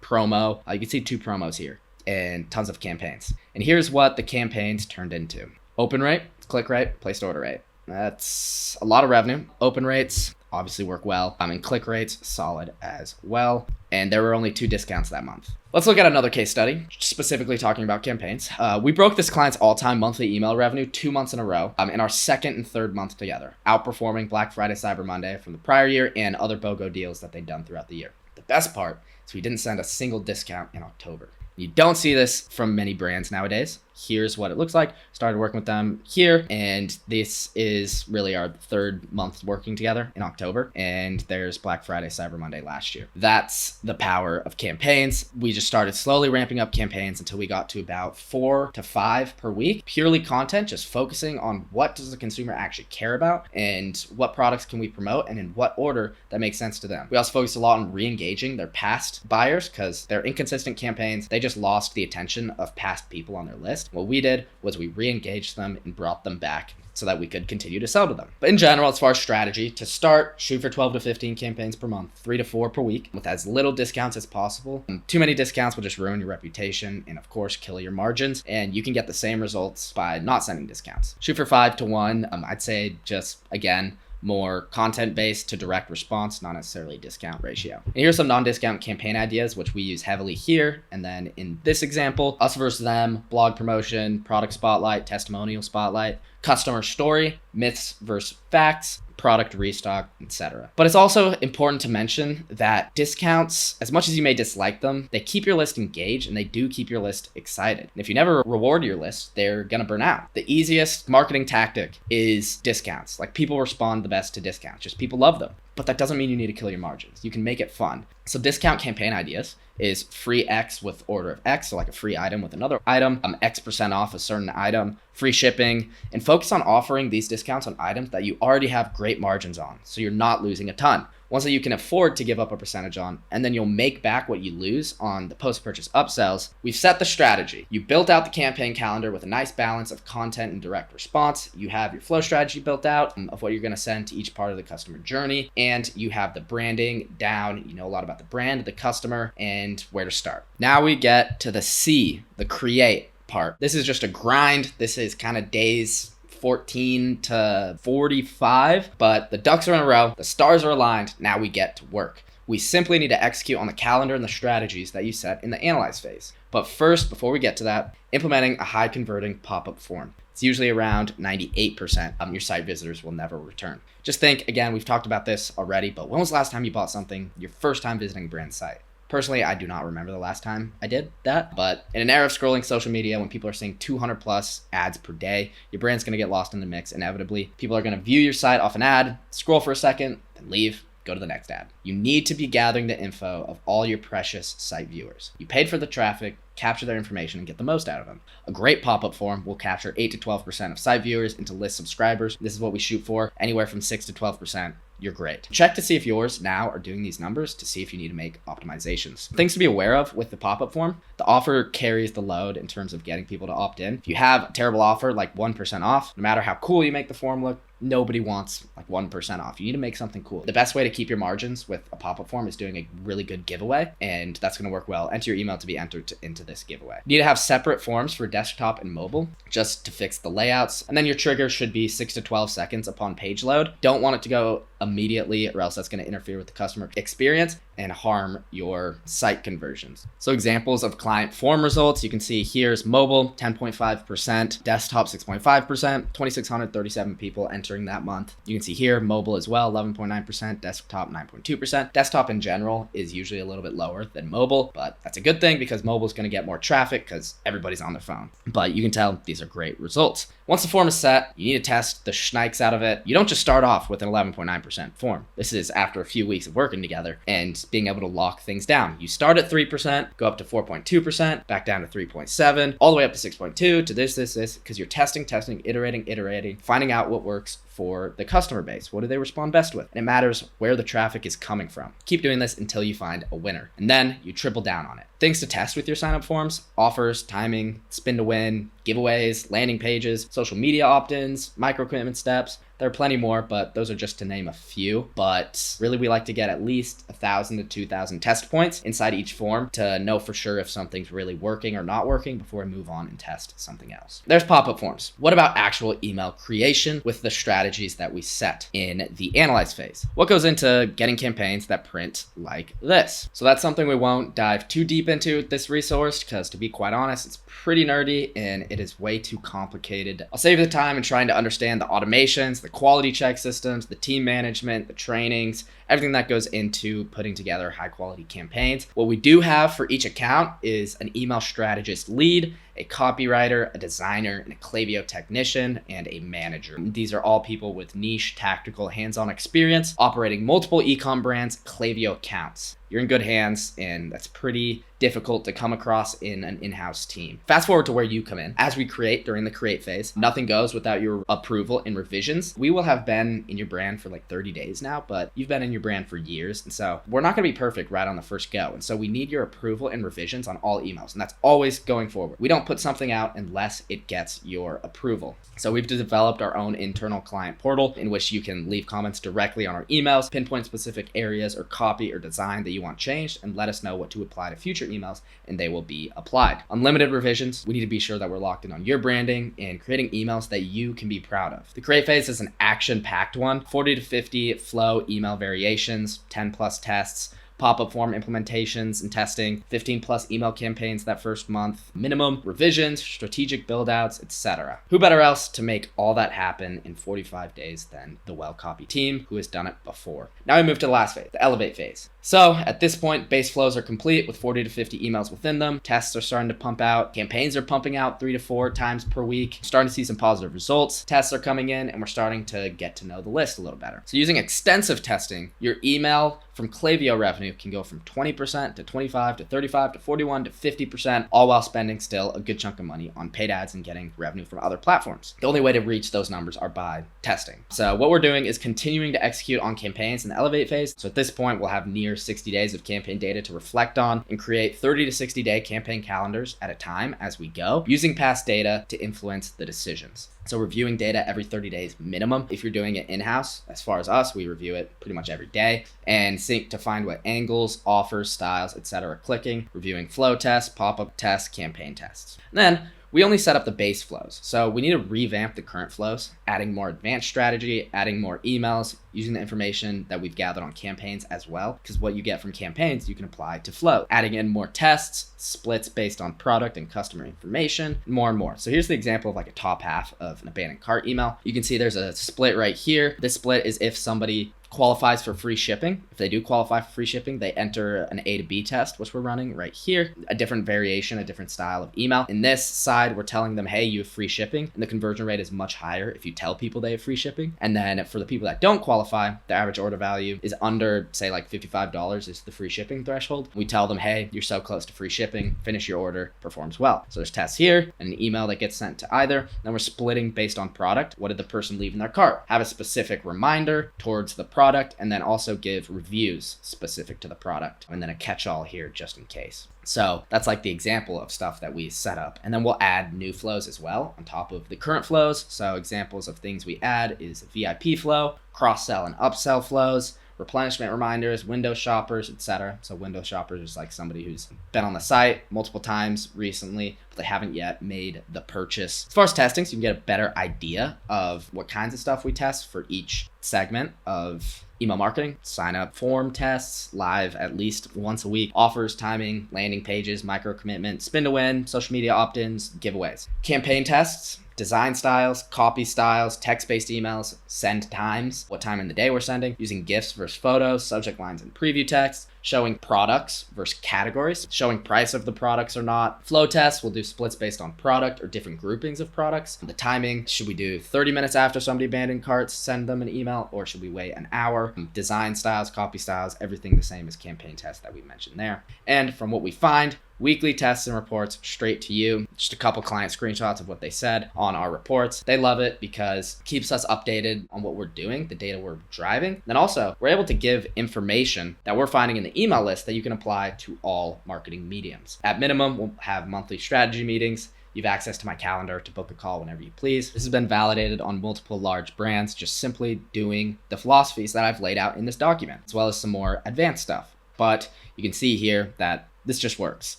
Speaker 1: promo. You can see 2 promos here and tons of campaigns. And here's what the campaigns turned into. Open rate, click rate, placed order rate. That's a lot of revenue. Open rates obviously work well. And click rates, solid as well. And there were only 2 discounts that month. Let's look at another case study, specifically talking about campaigns. We broke this client's all-time monthly email revenue 2 months in a row in our second and third month together, outperforming Black Friday, Cyber Monday from the prior year and other BOGO deals that they'd done throughout the year. The best part is we didn't send a single discount in October. You don't see this from many brands nowadays. Here's what it looks like. Started working with them here, and this is really our 3rd month working together in October. And there's Black Friday, Cyber Monday last year. That's the power of campaigns. We just started slowly ramping up campaigns until we got to about 4 to 5 per week. Purely content, just focusing on what does the consumer actually care about and what products can we promote and in what order that makes sense to them. We also focused a lot on re-engaging their past buyers because they're inconsistent campaigns. They just lost the attention of past people on their list. What we did was we re-engaged them and brought them back so that we could continue to sell to them. But in general, as far as strategy, to start, shoot for 12 to 15 campaigns per month, 3 to 4 per week, with as little discounts as possible. Too many discounts will just ruin your reputation and, of course, kill your margins. And you can get the same results by not sending discounts. Shoot for 5-to-1. I'd say just, again, more content-based to direct response, not necessarily discount ratio. And here's some non-discount campaign ideas, which we use heavily here. And then in this example, us versus them, blog promotion, product spotlight, testimonial spotlight, customer story, myths versus facts, product restock, etc. But it's also important to mention that discounts, as much as you may dislike them, they keep your list engaged and they do keep your list excited. And if you never reward your list, they're gonna burn out. The easiest marketing tactic is discounts. Like, people respond the best to discounts, just people love them. But that doesn't mean you need to kill your margins. You can make it fun. So discount campaign ideas is free X with order of X, so like a free item with another item, X% off a certain item, free shipping, and focus on offering these discounts on items that you already have great margins on, so you're not losing a ton. Ones that you can afford to give up a percentage on, and then you'll make back what you lose on the post-purchase upsells. We've set the strategy. You built out the campaign calendar with a nice balance of content and direct response. You have your flow strategy built out of what you're gonna send to each part of the customer journey, and you have the branding down. You know a lot about the brand, the customer, and where to start. Now we get to the C, the create part. This is just a grind. This is kind of days 14 to 45, but the ducks are in a row, the stars are aligned, now we get to work. We simply need to execute on the calendar and the strategies that you set in the analyze phase. But first, before we get to that, implementing a high converting pop-up form. It's usually around 98%. Your site visitors will never return. Just think, again, we've talked about this already, but when was the last time you bought something your first time visiting a brand site? Personally, I do not remember the last time I did that, but in an era of scrolling social media, when people are seeing 200 plus ads per day, your brand's gonna get lost in the mix inevitably. People are gonna view your site off an ad, scroll for a second, then leave, go to the next ad. You need to be gathering the info of all your precious site viewers. You paid for the traffic, capture their information and get the most out of them. A great pop-up form will capture 8 to 12% of site viewers into list subscribers. This is what we shoot for, anywhere from 6 to 12%. You're great. Check to see if yours now are doing these numbers to see if you need to make optimizations. Things to be aware of with the pop-up form: the offer carries the load in terms of getting people to opt in. If you have a terrible offer like 1% off, no matter how cool you make the form look, nobody wants like 1% off. You need to make something cool. The best way to keep your margins with a pop-up form is doing a really good giveaway, and that's going to work well. Enter your email to be entered into this giveaway. You need to have separate forms for desktop and mobile just to fix the layouts, and then your trigger should be 6 to 12 seconds upon page load. Don't want it to go immediately, or else that's going to interfere with the customer experience and harm your site conversions. So examples of client form results, you can see here's mobile 10.5%, desktop 6.5%, 2,637 people entering that month. You can see here mobile as well, 11.9%, desktop 9.2%. Desktop in general is usually a little bit lower than mobile, but that's a good thing because mobile is going to get more traffic because everybody's on their phone. But you can tell these are great results. Once the form is set, you need to test the schnikes out of it. You don't just start off with an 11.9% form. This is after a few weeks of working together and being able to lock things down. You start at 3%, go up to 4.2%, back down to 3.7, all the way up to 6.2, to this, because you're testing, iterating, finding out what works for the customer base. What do they respond best with? And it matters where the traffic is coming from. Keep doing this until you find a winner. And then you triple down on it. Things to test with your sign-up forms: offers, timing, spin to win, giveaways, landing pages, social media opt-ins, micro commitment steps. There are plenty more, but those are just to name a few. But really, we like to get at least 1,000 to 2,000 test points inside each form to know for sure if something's really working or not working before we move on and test something else. There's pop-up forms. What about actual email creation with the strategies that we set in the analyze phase? What goes into getting campaigns that print like this? So that's something we won't dive too deep into this resource because, to be quite honest, it's pretty nerdy and it is way too complicated. I'll save the time in trying to understand the automations, the quality check systems, the team management, the trainings, everything that goes into putting together high quality campaigns. What we do have for each account is an email strategist lead, a copywriter, a designer, and a Klaviyo technician, and a manager. These are all people with niche, tactical, hands-on experience operating multiple e-com brands, Klaviyo accounts. You're in good hands, and that's pretty difficult to come across in an in-house team. Fast forward to where you come in. As we create during the create phase, nothing goes without your approval and revisions. We will have been in your brand for like 30 days now, but you've been in your brand for years. And so we're not going to be perfect right on the first go. And so we need your approval and revisions on all emails. And that's always going forward. We don't put something out unless it gets your approval. So we've developed our own internal client portal in which you can leave comments directly on our emails, pinpoint specific areas or copy or design that you want changed, and let us know what to apply to future emails, and they will be applied. Unlimited revisions. We need to be sure that we're locked in on your branding and creating emails that you can be proud of. The create phase is an action-packed one. 40 to 50 flow email variations, 10 plus tests, pop-up form implementations and testing, 15 plus email campaigns that first month, minimum revisions, strategic build-outs, etc. Who better else to make all that happen in 45 days than the Wellcopy team, who has done it before. Now we move to the last phase, the elevate phase. So at this point, base flows are complete with 40 to 50 emails within them. Tests are starting to pump out. Campaigns are pumping out 3 to 4 times per week. Starting to see some positive results. Tests are coming in, and we're starting to get to know the list a little better. So using extensive testing, your email from Klaviyo revenue can go from 20% to 25 to 35 to 41 to 50%, all while spending still a good chunk of money on paid ads and getting revenue from other platforms. The only way to reach those numbers are by testing. So what we're doing is continuing to execute on campaigns in the elevate phase. So at this point, we'll have near 60 days of campaign data to reflect on and create 30 to 60 day campaign calendars at a time as we go, using past data to influence the decisions. So reviewing data every 30 days minimum. If you're doing it in-house, as far as us, we review it pretty much every day and sync to find what angles, offers, styles, etc. are clicking, reviewing flow tests, pop-up tests, campaign tests. And then we only set up the base flows. So we need to revamp the current flows, adding more advanced strategy, adding more emails, using the information that we've gathered on campaigns as well, because what you get from campaigns, you can apply to flow, adding in more tests, splits based on product and customer information, more and more. So here's the example of like a top half of an abandoned cart email. You can see there's a split right here. This split is if somebody qualifies for free shipping. If they do qualify for free shipping, they enter an A to B test, which we're running right here, a different variation, a different style of email. In this side, we're telling them, hey, you have free shipping, and the conversion rate is much higher if you tell people they have free shipping. And then for the people that don't qualify, the average order value is under, say, like $55 is the free shipping threshold. We tell them, hey, you're so close to free shipping, finish your order, performs well. So there's tests here and an email that gets sent to either. Then we're splitting based on product. What did the person leave in their cart? Have a specific reminder towards the product, and then also give reviews specific to the product, and then a catch-all here just in case. So that's like the example of stuff that we set up. And then we'll add new flows as well on top of the current flows. So examples of things we add is VIP flow, cross-sell and upsell flows, replenishment reminders, window shoppers, etc. So window shoppers is like somebody who's been on the site multiple times recently, but they haven't yet made the purchase. As far as testing, so you can get a better idea of what kinds of stuff we test for each segment of email marketing. Sign up form tests, live at least once a week, offers, timing, landing pages, micro commitment, spin to win, social media opt-ins, giveaways. Campaign tests, design styles, copy styles, text-based emails, send times, what time in the day we're sending, using GIFs versus photos, subject lines and preview text, showing products versus categories, showing price of the products or not. Flow tests, we'll do splits based on product or different groupings of products. The timing, should we do 30 minutes after somebody abandoned carts, send them an email, or should we wait an hour? Design styles, copy styles, everything the same as campaign tests that we mentioned there. And from what we find, weekly tests and reports straight to you. Just a couple client screenshots of what they said on our reports. They love it because it keeps us updated on what we're doing, the data we're driving. Then also, we're able to give information that we're finding in the email list that you can apply to all marketing mediums. At minimum, we'll have monthly strategy meetings. You have access to my calendar to book a call whenever you please. This has been validated on multiple large brands, just simply doing the philosophies that I've laid out in this document, as well as some more advanced stuff. But you can see here that this just works.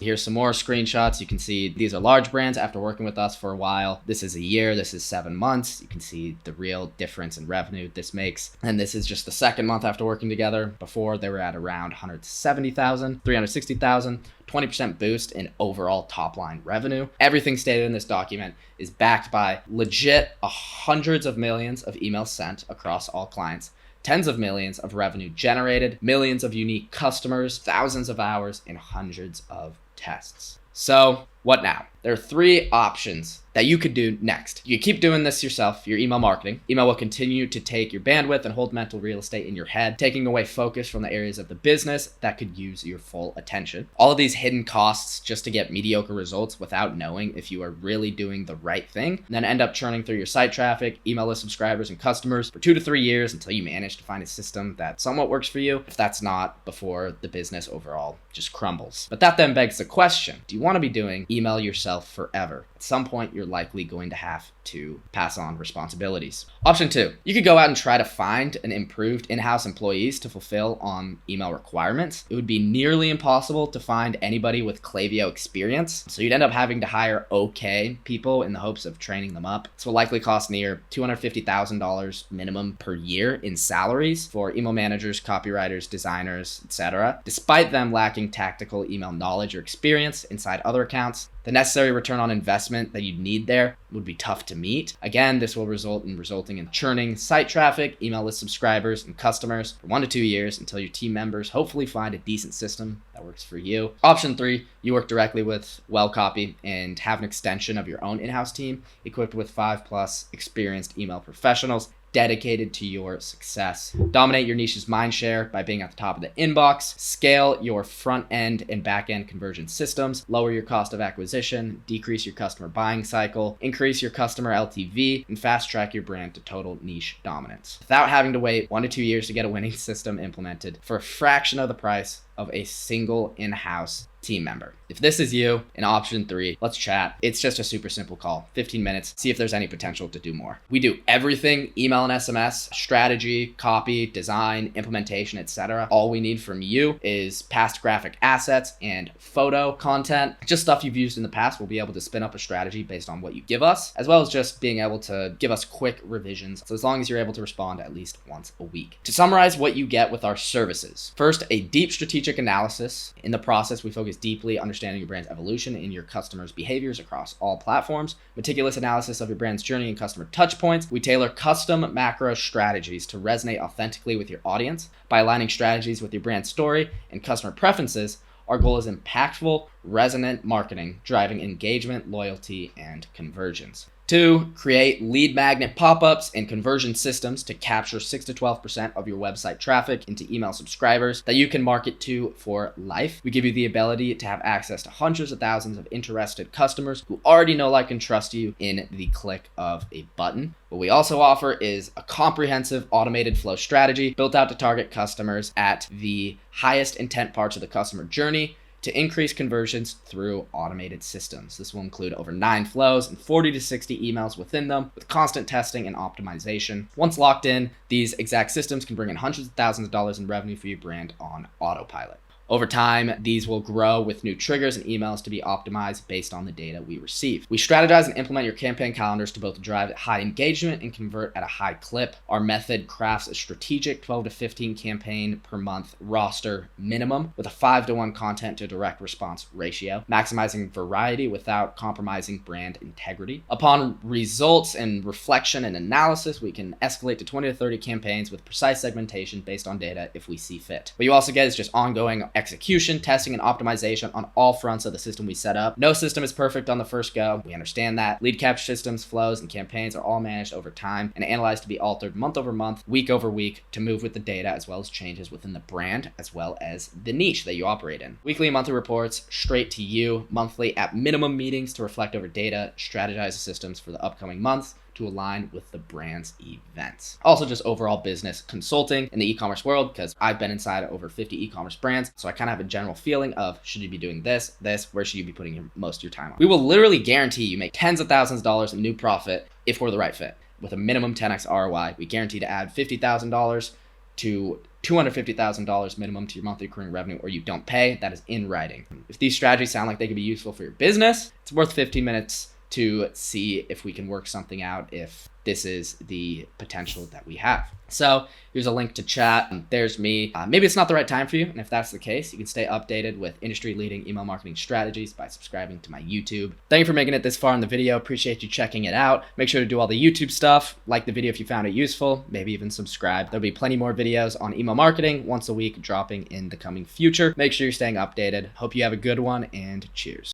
Speaker 1: Here's some more screenshots. You can see these are large brands after working with us for a while. This is a year, this is 7 months. You can see the real difference in revenue this makes. And this is just the second month after working together. Before they were at around 170,000, 360,000, 20% boost in overall top line revenue. Everything stated in this document is backed by legit hundreds of millions of emails sent across all clients, tens of millions of revenue generated, millions of unique customers, thousands of hours, and hundreds of tests. So what now? There are 3 options that you could do next. You keep doing this yourself, your email marketing. Email will continue to take your bandwidth and hold mental real estate in your head, taking away focus from the areas of the business that could use your full attention. All of these hidden costs just to get mediocre results without knowing if you are really doing the right thing, and then end up churning through your site traffic, email list subscribers, and customers for 2 to 3 years until you manage to find a system that somewhat works for you, if that's not before the business overall just crumbles. But that then begs the question, do you want to be doing email yourself forever? At some point, you're likely going to have to pass on responsibilities. Option 2, you could go out and try to find an improved in-house employees to fulfill on email requirements. It would be nearly impossible to find anybody with Klaviyo experience, so you'd end up having to hire okay people in the hopes of training them up. This will likely cost near $250,000 minimum per year in salaries for email managers, copywriters, designers, etc. Despite them lacking tactical email knowledge or experience inside other accounts, the necessary return on investment that you'd need there would be tough to meet. Again, this will resulting in churning site traffic, email list subscribers, and customers for 1 to 2 years until your team members hopefully find a decent system that works for you. Option 3, you work directly with Wellcopy and have an extension of your own in-house team equipped with 5+ experienced email professionals dedicated to your success. Dominate your niche's mindshare by being at the top of the inbox, scale your front end and back end conversion systems, lower your cost of acquisition, decrease your customer buying cycle, increase your customer LTV, and fast track your brand to total niche dominance without having to wait 1 to 2 years to get a winning system implemented for a fraction of the price of a single in-house team member. If this is you, in option 3, let's chat. It's just a super simple call, 15 minutes, see if there's any potential to do more. We do everything, email and SMS, strategy, copy, design, implementation, etc. All we need from you is past graphic assets and photo content, just stuff you've used in the past. We'll be able to spin up a strategy based on what you give us, as well as just being able to give us quick revisions. So as long as you're able to respond at least once a week. To summarize what you get with our services, first, a deep strategic analysis. In the process, we focus deeply understanding your brand's evolution and your customers' behaviors across all platforms. Meticulous analysis of your brand's journey and customer touch points. We tailor custom macro strategies to resonate authentically with your audience. By aligning strategies with your brand story and customer preferences, our goal is impactful, resonant marketing, driving engagement, loyalty, and conversions. 2, create lead magnet pop-ups and conversion systems to capture 6 to 12% of your website traffic into email subscribers that you can market to for life. We give you the ability to have access to hundreds of thousands of interested customers who already know, like, and trust you in the click of a button. What we also offer is a comprehensive automated flow strategy built out to target customers at the highest intent parts of the customer journey to increase conversions through automated systems. This will include over 9 flows and 40 to 60 emails within them with constant testing and optimization. Once locked in, these exact systems can bring in hundreds of thousands of dollars in revenue for your brand on autopilot. Over time, these will grow with new triggers and emails to be optimized based on the data we receive. We strategize and implement your campaign calendars to both drive high engagement and convert at a high clip. Our method crafts a strategic 12 to 15 campaign per month roster minimum with a 5-to-1 content to direct response ratio, maximizing variety without compromising brand integrity. Upon results and reflection and analysis, we can escalate to 20 to 30 campaigns with precise segmentation based on data if we see fit. What you also get is just ongoing execution, testing, and optimization on all fronts of the system we set up. No system is perfect on the first go. We understand that. Lead capture systems, flows, and campaigns are all managed over time and analyzed to be altered month over month, week over week to move with the data as well as changes within the brand as well as the niche that you operate in. Weekly and monthly reports straight to you, monthly at minimum meetings to reflect over data, strategize the systems for the upcoming months to align with the brand's events. Also just overall business consulting in the e-commerce world, because I've been inside over 50 e-commerce brands. So I kind of have a general feeling of, should you be doing this, where should you be putting most of your time on? We will literally guarantee you make tens of thousands of dollars in new profit if we're the right fit. With a minimum 10x ROI, we guarantee to add $50,000 to $250,000 minimum to your monthly recurring revenue, or you don't pay. That is in writing. If these strategies sound like they could be useful for your business, it's worth 15 minutes to see if we can work something out, if this is the potential that we have. So here's a link to chat. There's me. Maybe it's not the right time for you. And if that's the case, you can stay updated with industry-leading email marketing strategies by subscribing to my YouTube. Thank you for making it this far in the video. Appreciate you checking it out. Make sure to do all the YouTube stuff. Like the video if you found it useful. Maybe even subscribe. There'll be plenty more videos on email marketing once a week dropping in the coming future. Make sure you're staying updated. Hope you have a good one, and cheers.